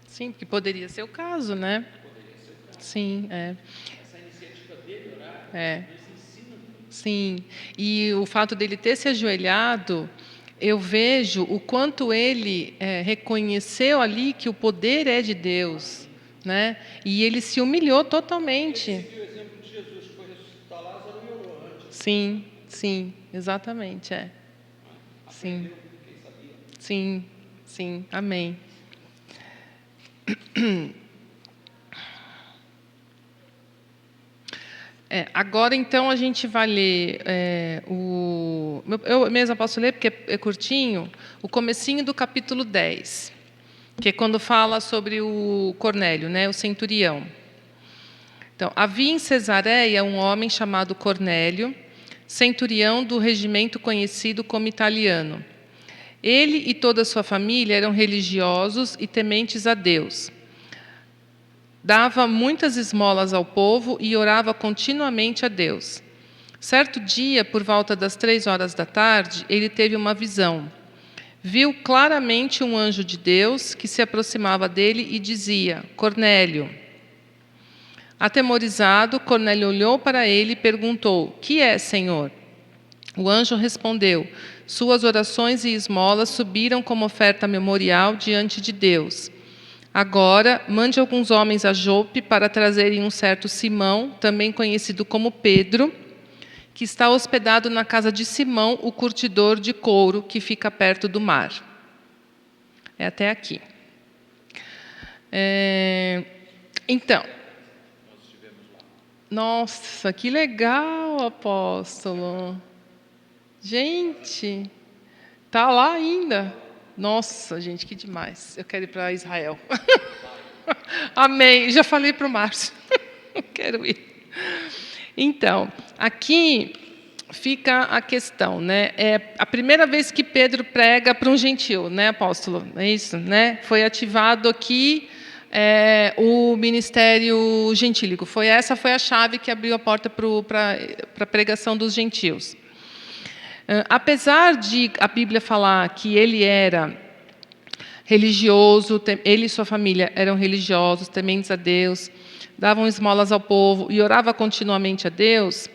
Sim, porque poderia ser o caso, né? Poderia ser o caso. Sim, Essa iniciativa dele orar nos ensina muito. Sim, e o fato dele ter se ajoelhado, eu vejo o quanto ele reconheceu ali que o poder é de Deus, né? E ele se humilhou totalmente. Ele seguiu o exemplo de Jesus, que foi ressuscitar Lázaro e orou antes. Sim, exatamente, Sim, Aprendeu com quem sabia. sim, amém. Agora, então, a gente vai ler eu mesma posso ler, porque é curtinho, o comecinho do capítulo 10, que é quando fala sobre o Cornélio, né, o centurião. Então, havia em Cesareia um homem chamado Cornélio, centurião do regimento conhecido como italiano. Ele e toda a sua família eram religiosos e tementes a Deus. Dava muitas esmolas ao povo e orava continuamente a Deus. Certo dia, por volta das 3 horas da tarde, ele teve uma visão. Viu claramente um anjo de Deus que se aproximava dele e dizia: Cornélio. Atemorizado, Cornélio olhou para ele e perguntou: Que é, Senhor? O anjo respondeu: Suas orações e esmolas subiram como oferta memorial diante de Deus. Agora, mande alguns homens a Jope para trazerem um certo Simão, também conhecido como Pedro, que está hospedado na casa de Simão, o curtidor de couro, que fica perto do mar. Até aqui. Então, nossa, que legal, apóstolo. Gente, está lá ainda. Nossa, gente, que demais. Eu quero ir para Israel. Amém. Já falei para o Márcio. Quero ir. Então, aqui fica a questão, né? É a primeira vez que Pedro prega para um gentil, né, apóstolo? É isso, né? Foi ativado aqui o ministério gentílico. Essa foi a chave que abriu a porta para a pregação dos gentios. Apesar de a Bíblia falar que ele era religioso, ele e sua família eram religiosos, tementes a Deus, davam esmolas ao povo e orava continuamente a Deus,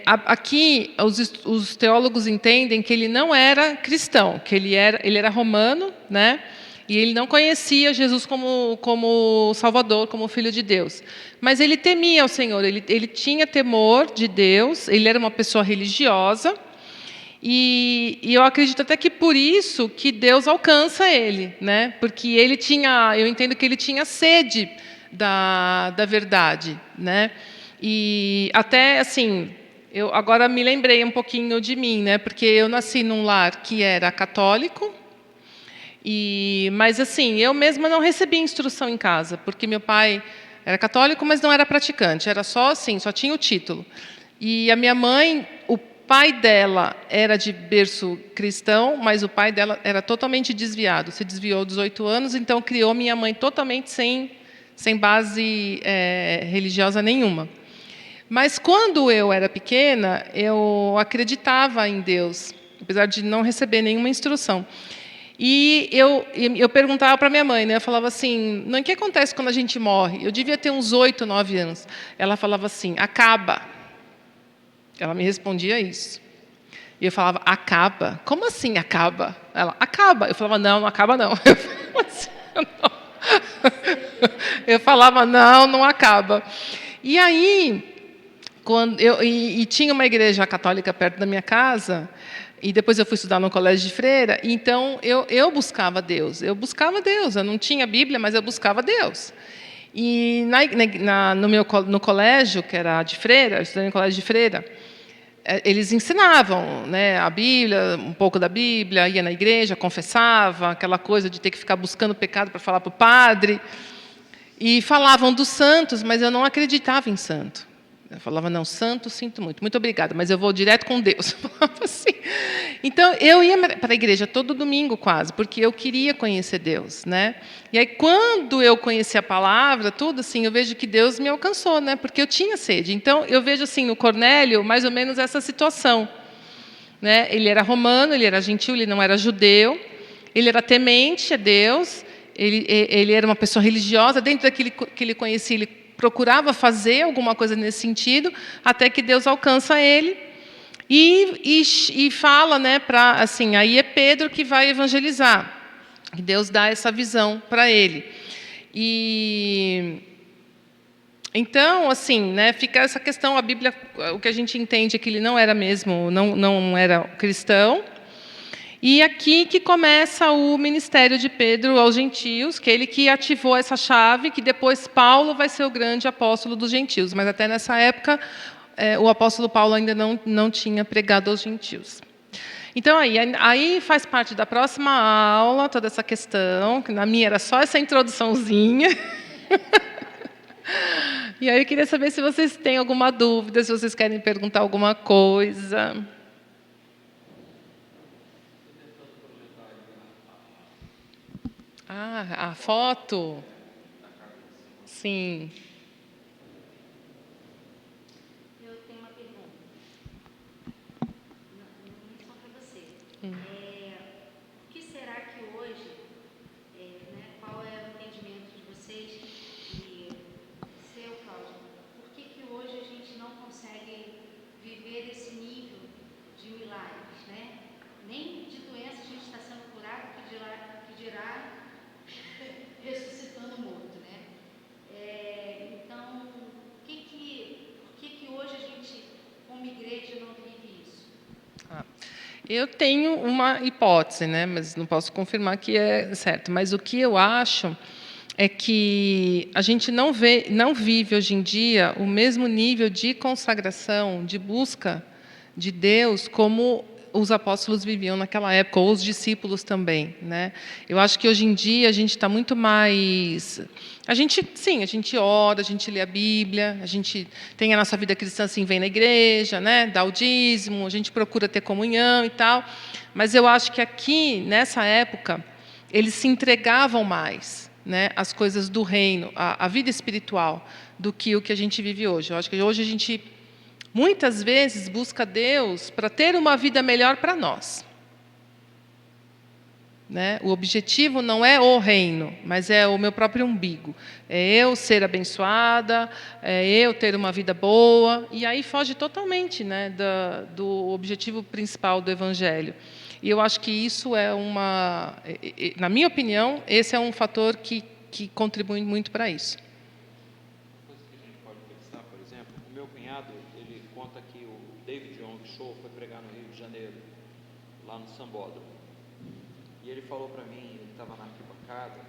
aqui os teólogos entendem que ele não era cristão, que ele era romano, né? E ele não conhecia Jesus como Salvador, como Filho de Deus. Mas ele temia o Senhor, ele tinha temor de Deus, ele era uma pessoa religiosa. E eu acredito até que por isso que Deus alcança ele, né? Porque eu entendo que ele tinha sede da verdade, né? E até assim, eu agora me lembrei um pouquinho de mim, né? Porque eu nasci num lar que era católico, mas assim, eu mesma não recebi instrução em casa, porque meu pai era católico, mas não era praticante, era só assim, só tinha o título. E a minha mãe, o pai dela era de berço cristão, mas o pai dela era totalmente desviado. Se desviou aos 18 anos, então criou minha mãe totalmente sem base religiosa nenhuma. Mas quando eu era pequena, eu acreditava em Deus, apesar de não receber nenhuma instrução. E eu perguntava para minha mãe, né? Eu falava assim, não, o que acontece quando a gente morre? Eu devia ter uns 8, 9 anos. Ela falava assim, acaba. Ela me respondia isso. E eu falava, acaba? Como assim acaba? Ela, acaba. Eu falava, não, não acaba não. Eu falava, não, não acaba. E aí, tinha uma igreja católica perto da minha casa, e depois eu fui estudar no colégio de freira, então eu buscava Deus. Eu não tinha Bíblia, mas eu buscava Deus. E no colégio, que era de freira, eu estudei no colégio de freira, eles ensinavam, né, a Bíblia, um pouco da Bíblia, ia na igreja, confessava, aquela coisa de ter que ficar buscando pecado para falar para o padre. E falavam dos santos, mas eu não acreditava em santo. Eu falava, não, santo, sinto muito. Muito obrigada, mas eu vou direto com Deus. Eu falava assim. Então, eu ia para a igreja todo domingo, quase, porque eu queria conhecer Deus, né? E aí, quando eu conheci a palavra, tudo assim, eu vejo que Deus me alcançou, né? Porque eu tinha sede. Então, eu vejo assim, no Cornélio, mais ou menos essa situação, né? Ele era romano, ele era gentil, ele não era judeu. Ele era temente a Deus. Ele era uma pessoa religiosa. Dentro daquilo que ele conhecia, ele procurava fazer alguma coisa nesse sentido, até que Deus alcança ele e fala, né, assim, aí é Pedro que vai evangelizar. E Deus dá essa visão para ele. E então, assim, né, fica essa questão. A Bíblia, o que a gente entende é que ele não era mesmo, não era cristão. E aqui que começa o ministério de Pedro aos gentios, que é ele que ativou essa chave, que depois Paulo vai ser o grande apóstolo dos gentios. Mas até nessa época, o apóstolo Paulo ainda não tinha pregado aos gentios. Então, aí faz parte da próxima aula, toda essa questão, que na minha era só essa introduçãozinha. E aí eu queria saber se vocês têm alguma dúvida, se vocês querem perguntar alguma coisa. Ah, a foto? Sim. Eu tenho uma pergunta. Não só para você. O que será que hoje, qual é o entendimento de vocês e seu, Cláudio? Por que hoje a gente não consegue viver esse nível de milagres, né? Nem de doença a gente está sendo curado, que dirá ressuscitando morto, né? Então, por que hoje a gente, como igreja, não vive isso? Eu tenho uma hipótese, né, mas não posso confirmar que é certo. Mas o que eu acho é que a gente não vive hoje em dia o mesmo nível de consagração, de busca de Deus, como os apóstolos viviam naquela época, ou os discípulos também, né? Eu acho que hoje em dia a gente está muito mais... A gente ora, a gente lê a Bíblia, a gente tem a nossa vida cristã, assim, vem na igreja, né? Dá o dízimo, a gente procura ter comunhão e tal. Mas eu acho que aqui, nessa época, eles se entregavam mais, né, às coisas do reino, à vida espiritual, do que o que a gente vive hoje. Eu acho que hoje a gente muitas vezes busca Deus para ter uma vida melhor para nós. Né? O objetivo não é o reino, mas é o meu próprio umbigo. É eu ser abençoada, é eu ter uma vida boa, e aí foge totalmente, né, do objetivo principal do Evangelho. E eu acho que isso é na minha opinião, esse é um fator que contribui muito para isso. Por exemplo, o meu cunhado, ele conta que o David Young Show foi pregar no Rio de Janeiro, lá no Sambódromo. E ele falou para mim, ele estava na arquibancada,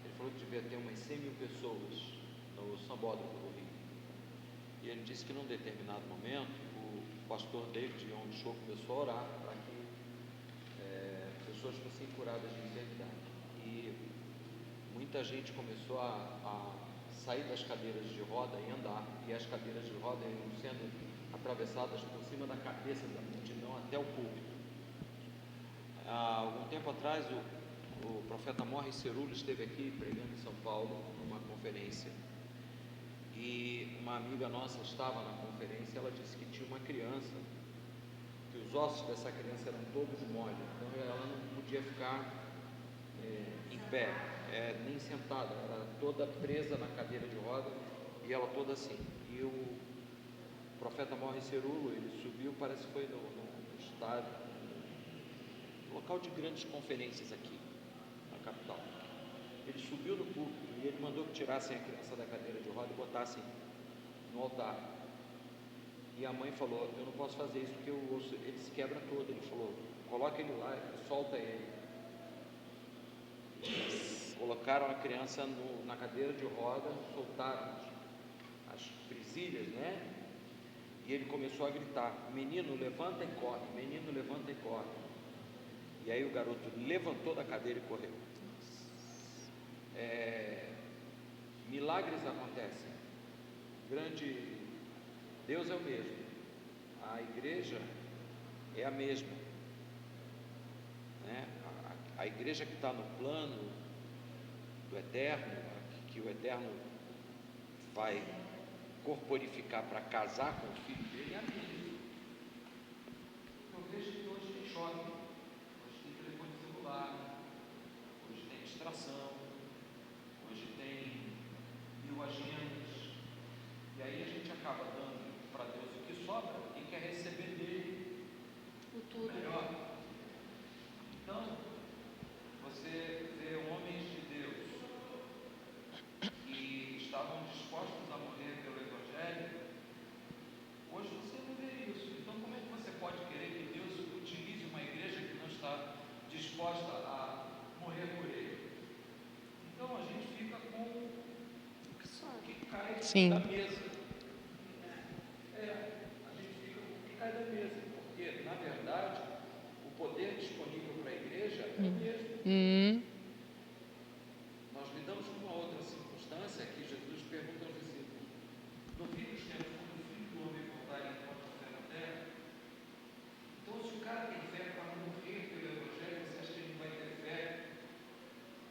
ele falou que devia ter umas 100 mil pessoas no Sambódromo do Rio. E ele disse que num determinado momento, o pastor David Young Show começou a orar para que pessoas fossem curadas de enfermidade. E muita gente começou a sair das cadeiras de roda e andar, e as cadeiras de roda iam sendo atravessadas por cima da cabeça da multidão até o púlpito. Há algum tempo atrás, o profeta Morris Cerullo esteve aqui pregando em São Paulo, numa conferência, e uma amiga nossa estava na conferência. Ela disse que tinha uma criança, que os ossos dessa criança eram todos mole, então ela não podia ficar em pé, nem sentada, era toda presa na cadeira de roda, e ela toda assim. E o profeta Morris Cerullo, ele subiu, parece que foi no estádio, no local de grandes conferências aqui na capital. Ele subiu no púlpito e ele mandou que tirassem a criança da cadeira de roda e botassem no altar. E a mãe falou: eu não posso fazer isso porque o osso ele se quebra todo. Ele falou: coloca ele lá e solta ele. Colocaram a criança na cadeira de roda, soltaram as presilhas, né? E ele começou a gritar: menino, levanta e corre, menino, levanta e corre. E aí o garoto levantou da cadeira e correu. Milagres acontecem. Grande Deus é o mesmo, a igreja é a mesma, né? A igreja que está no plano do eterno, que o eterno vai corporificar para casar com o filho dele, é a mesma. Eu vejo que hoje tem shopping, hoje tem telefone celular, hoje tem distração, hoje tem 1000 agendas, e aí a gente acaba dando para Deus o que sobra e quer receber dele o melhor. Então, você vê homens de Deus que estavam dispostos a morrer pelo Evangelho. Hoje você não vê isso. Então, como é que você pode querer que Deus utilize uma igreja que não está disposta a morrer por ele? Então, a gente fica com o que cai da mesa. A gente fica com o que cai da mesa, porque, na verdade, o poder disponível para a igreja é o mesmo. Nós lidamos com uma outra circunstância que Jesus pergunta aos discípulos: no fim dos tempos, quando o Filho do Homem voltar e encontrar fé na terra, então se o cara tem fé para morrer pelo Evangelho, você acha que ele vai ter fé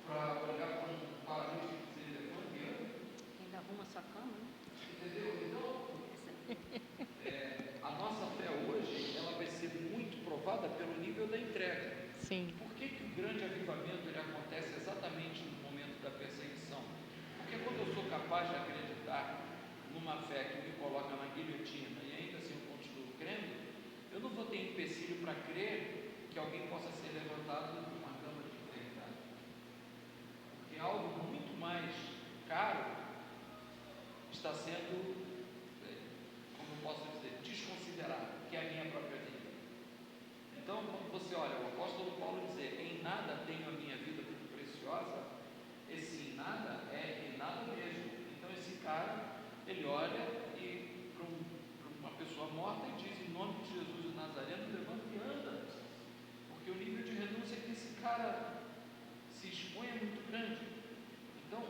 para olhar para um paralítico e dizer: levanta e anda? Ainda arruma sua cama, né? Entendeu? Então, a nossa fé hoje, ela vai ser muito provada pelo nível da entrega. Sim. Por que o grande avivamento ele acontece exatamente no momento da perseguição? Porque quando eu sou capaz de acreditar numa fé que me coloca na guilhotina e ainda assim eu continuo crendo, eu não vou ter empecilho para crer que alguém possa ser levantado de uma cama de enfermidade. Porque algo muito mais caro está sendo, como eu posso dizer, desconsiderado, que é a minha própria vida. Então, quando você olha o apóstolo Paulo dizer: em nada tenho a minha vida muito preciosa, esse nada é em nada mesmo. Então esse cara, ele olha e para uma pessoa morta e diz: em nome de Jesus o Nazareno, levanta e anda. Porque o nível de renúncia que esse cara se expõe é muito grande. Então,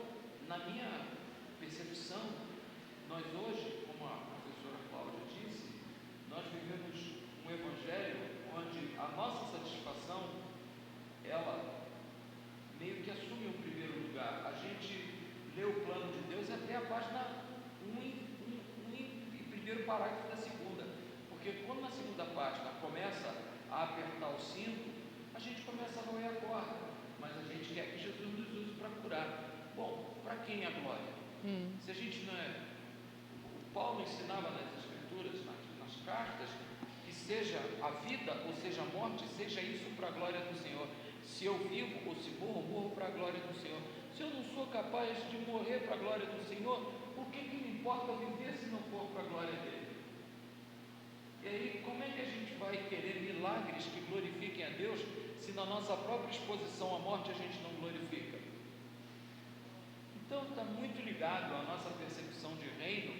na minha percepção, nós hoje, como a professora Cláudia disse, nós vivemos um evangelho onde a nossa satisfação, ela meio que assume o primeiro lugar. A gente lê o plano de Deus até a página 1 e primeiro parágrafo da segunda, porque quando na segunda página começa a apertar o cinto, a gente começa a roer a corda, mas a gente quer que Jesus nos use para curar. Bom, para quem é a glória? Se a gente não é... O Paulo ensinava nas escrituras, nas cartas, que seja a vida ou seja a morte, seja isso para a glória do Senhor. Se eu vivo ou se morro, morro para a glória do Senhor. Se eu não sou capaz de morrer para a glória do Senhor, por que me importa viver se não for para a glória dele? E aí, como é que a gente vai querer milagres que glorifiquem a Deus, se na nossa própria exposição à morte a gente não glorifica? Então está muito ligado à nossa percepção de reino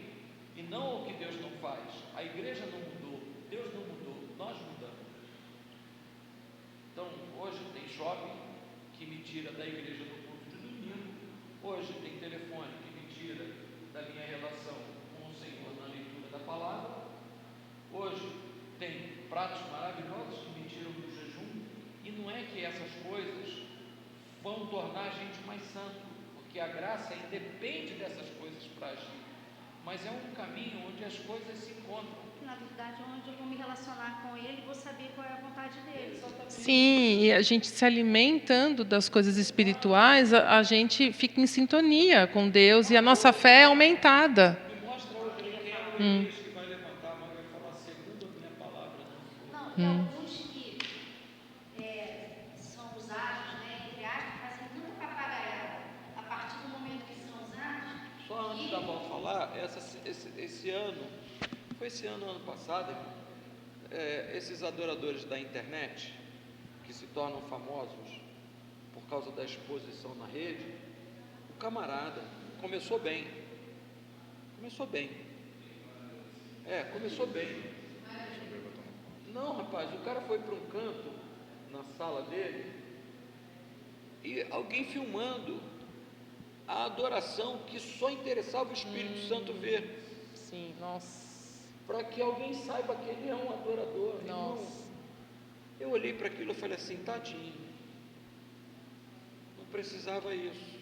e não ao que Deus não faz. A igreja não mudou, Deus não mudou, nós mudamos. Então hoje tem shopping que me tira da igreja no culto de domingo, hoje tem telefone que me tira da minha relação com o Senhor na leitura da palavra, Hoje tem pratos maravilhosos que me tiram do jejum, e não é que essas coisas vão tornar a gente mais santo, porque a graça independe dessas coisas para agir, mas é um caminho onde as coisas se encontram. Na verdade, onde eu vou me relacionar com ele, vou saber qual é a vontade dele. Sim, e a gente se alimentando das coisas espirituais, a gente fica em sintonia com Deus e a nossa fé é aumentada. Me mostra hoje quem é o Elias que vai levantar a mão e vai falar: segundo a minha palavra, não foi. Não, e alguns que são usados, né, entre aspas, fazem tanta papagaiada a partir do momento que são usados. Só antes da Val falar, esse ano, foi esse ano passado, esses adoradores da internet, que se tornam famosos por causa da exposição na rede, o camarada começou bem. Começou bem. Não, rapaz, o cara foi para um canto, na sala dele, e alguém filmando a adoração que só interessava o Espírito Santo ver, Sim, nossa. para que alguém saiba que ele é um adorador. Irmão, Nossa. eu olhei para aquilo e falei assim: tadinho, não precisava isso.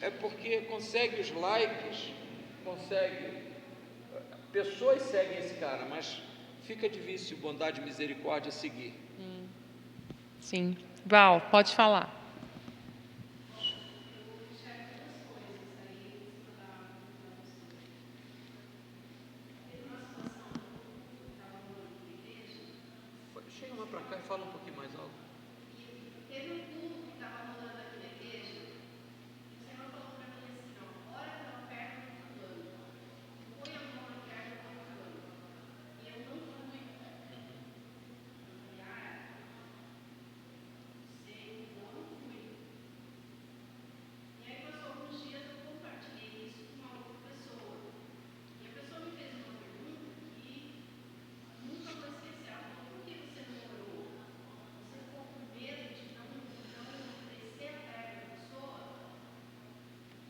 É porque consegue os likes, pessoas seguem esse cara, mas fica difícil bondade e misericórdia seguir. Sim. Val, pode falar. Chega mais para cá e fala um pouquinho mais alto. Teve um culto que estava rolando aqui na igreja, o Senhor falou para mim assim, ó, ora pela perna do fulano, põe a mão na perna do fulano. E eu não fui. Sei, eu não fui. E aí passou alguns dias, eu compartilhei isso com uma outra pessoa. E a pessoa me fez uma pergunta que nunca vou esquecer. Ela falou: por que você não orou? Você ficou com medo de não descer a perna da pessoa?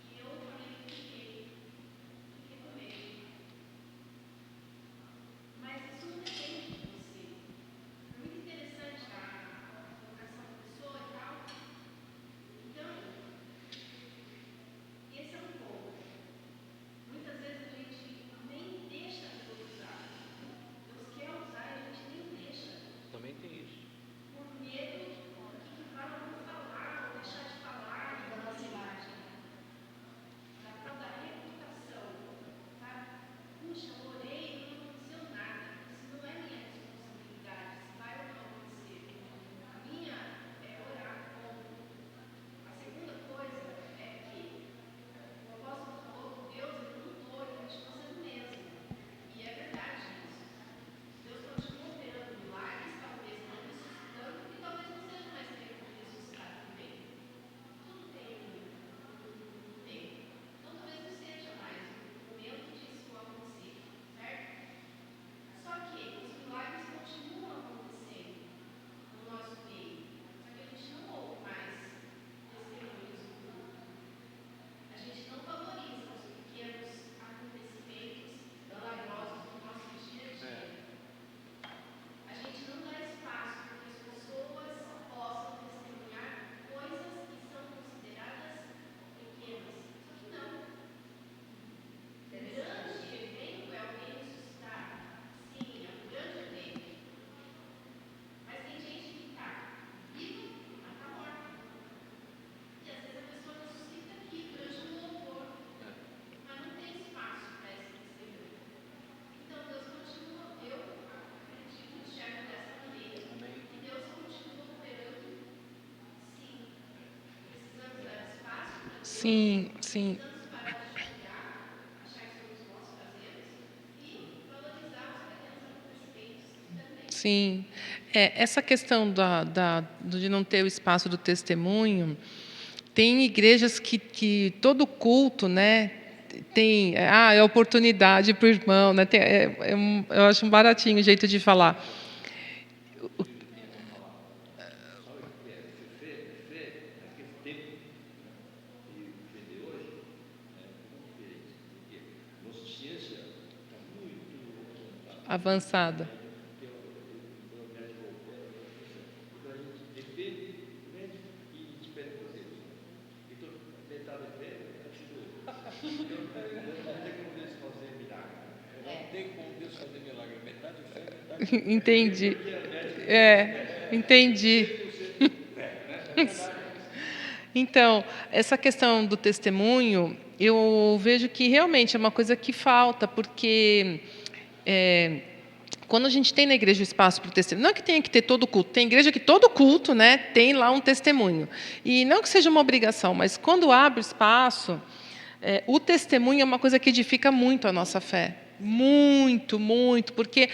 E eu falei que fiquei com medo. Mas isso não depende de você. É muito interessante a vocação da pessoa e tal. Então, esse é um ponto. Muitas vezes a gente nem deixa Deus usar. Deus quer usar e a gente nem deixa. Também tem isso. Por medo do que vai ou não falar, ou deixar de falar, Da nossa imagem. da tal da reputação, sabe? Puxa, eu orei e não aconteceu nada. Isso não é minha responsabilidade, se vai ou não acontecer. A minha é orar contra. A segunda coisa é que o apóstolo falou que Deus ele mudou, ele continua sendo o mesmo. E é verdade isso. Deus continua operando milagres, talvez não ressuscitando, e talvez não seja mais tempo de ressuscitar também. Tudo tem um tempo. Então talvez não seja mais o momento disso acontecer, certo? Só que os milagres continuam acontecendo no nosso meio. Só que a gente não ouve mais testemunhos do mundo. A gente não valoriza os pequenos acontecimentos milagrosos do nosso dia a dia. A gente não dá espaço para que as pessoas possam testemunhar coisas que são consideradas pequenas. Só que não. O grande evento é alguém ressuscitar. Sim, é um grande evento. Mas tem gente que está viva, mas está morta. E às vezes a pessoa ressuscita aqui durante um louvor, mas não tem espaço para esse testemunho. Então Deus continua, eu acredito, enxergo dessa maneira, que Deus continua operando, sim. Precisamos dar espaço para Deus, Sim, sim. precisamos parar de julgar, achar que somos nós que fazemos, e valorizar os pequenos acontecimentos também. Sim. Essa questão de não ter o espaço do testemunho, tem igrejas que todo culto, né, tem, é oportunidade para o irmão, né, eu acho um baratinho o jeito de falar. avançada. Entendi. Entendi. Então, essa questão do testemunho, eu vejo que realmente é uma coisa que falta, porque quando a gente tem na igreja o espaço para o testemunho, não é que tenha que ter todo culto, tem igreja que todo culto, né, tem lá um testemunho. E não que seja uma obrigação, mas quando abre espaço, o testemunho é uma coisa que edifica muito a nossa fé. Muito, muito, porque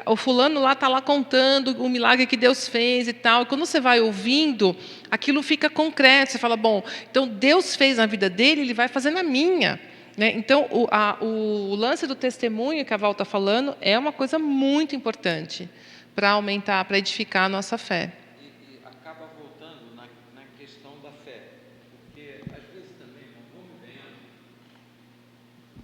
o fulano lá está lá contando o milagre que Deus fez e tal, e quando você vai ouvindo, aquilo fica concreto, você fala, bom, então Deus fez na vida dele, Ele vai fazer na minha. Né? Então, o lance do testemunho que a Val está falando é uma coisa muito importante para aumentar, para edificar a nossa fé. E acaba voltando na questão da fé, porque às vezes também, não vamos vendo,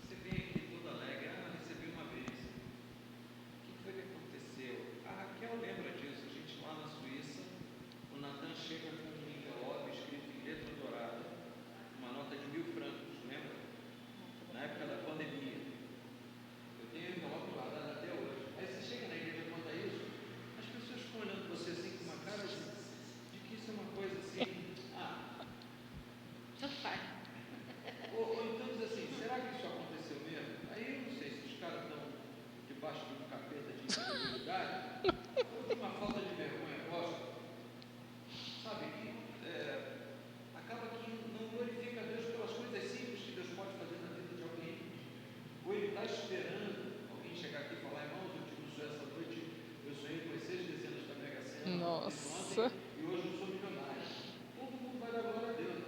você vem aqui todo alegre, recebi uma vez. O que foi que aconteceu? A Raquel lembra disso, a gente lá na Suíça, o Natan chega com um envelope escrito em letra dourada, uma nota de 1.000 francos, lembra? Na época da pandemia. Eu tenho o envelope guardado até hoje. Aí você chega na igreja e conta isso, as pessoas ficam olhando para você assim com uma cara de que isso é uma coisa assim, Tanto faz. ou então diz assim, será que isso aconteceu mesmo? Aí eu não sei se os caras estão debaixo de um capeta de incredulidade ou de uma falta de vergonha gosta. Sabe, que acaba que não glorifica a Deus pelas coisas simples que Deus pode fazer na vida de alguém. Ou ele está esperando alguém chegar aqui e falar, irmãos, eu tive um sonho essa noite, eu sonhei com as 6 dezenas da Mega Sena, Nossa. e hoje eu sou milionário. Todo mundo vai dar glória a Deus.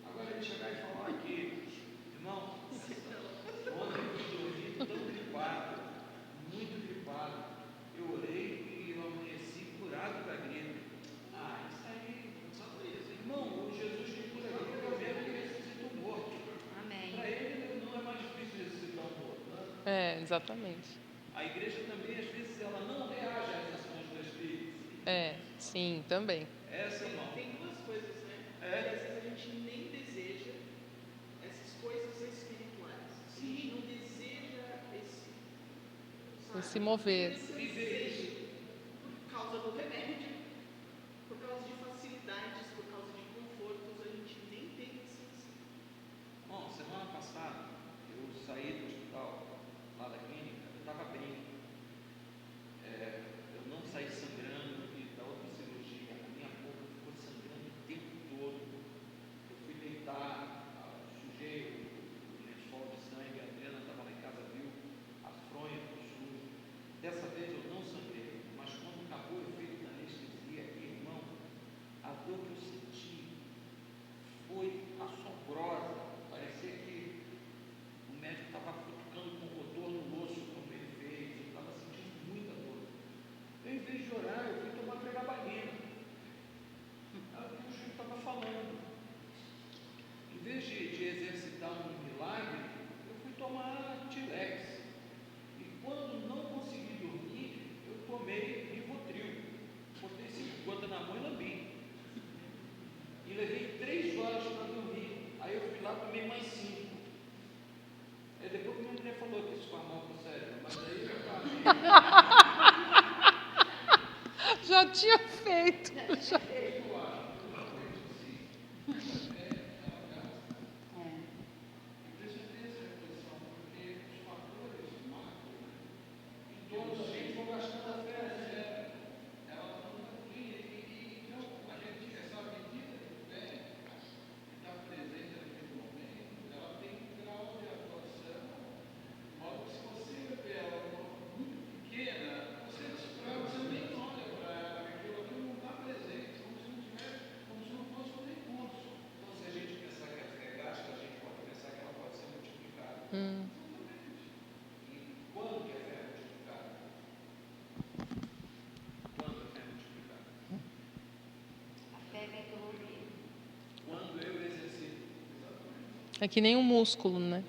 Agora ele chegar e falar aqui, irmão, ontem eu fui dormir tão gripado, muito gripado. Eu orei e eu amanheci curado da gripe. Isso aí, irmão, o Jesus que cura a gripe é o mesmo que ressuscita o morto. Amém. Para ele não é mais difícil ressuscitar o morto. Exatamente. A igreja também, às vezes, ela não reage às ações do Espírito. Sim, também. Essa não. Tem duas coisas, né? Que às vezes a gente nem deseja essas coisas espirituais. A gente não deseja Se mover. esse desejo por causa do remédio, por causa de facilidades, por causa de confortos, a gente nem tem esse desejo. Bom, semana passada, eu saí do hospital, lá da clínica, eu estava bem. Eu não saí sangrando da outra cirurgia, a minha boca ficou sangrando o tempo todo. Eu fui deitar, sujei o lençol de sangue, a Adriana estava lá em casa, viu a fronha do sujo. Dessa vez eu não sangrei, mas quando acabou o efeito da anestesia, irmão, a dor que eu senti foi assombrosa. Parecia que o médico estava cutucando com o rotor no osso, como ele fez. Eu estava sentindo muita dor. Eu, em vez de orar, eu fui tomar pregabalina. É o que o Chico estava falando. Em vez de exercitar um milagre, eu fui tomar Tilex. E quando não consegui dormir, eu tomei Rivotril. Botei 5 gotas na mão e lambi. E levei 3 horas para dormir. Aí eu fui lá e tomei mais 5. Aí depois minha mulher falou que isso faz mal para o cérebro, mas aí eu Já tinha feito. A fé vem pelo ouvir. Quando eu exercito, É que nem um músculo, né?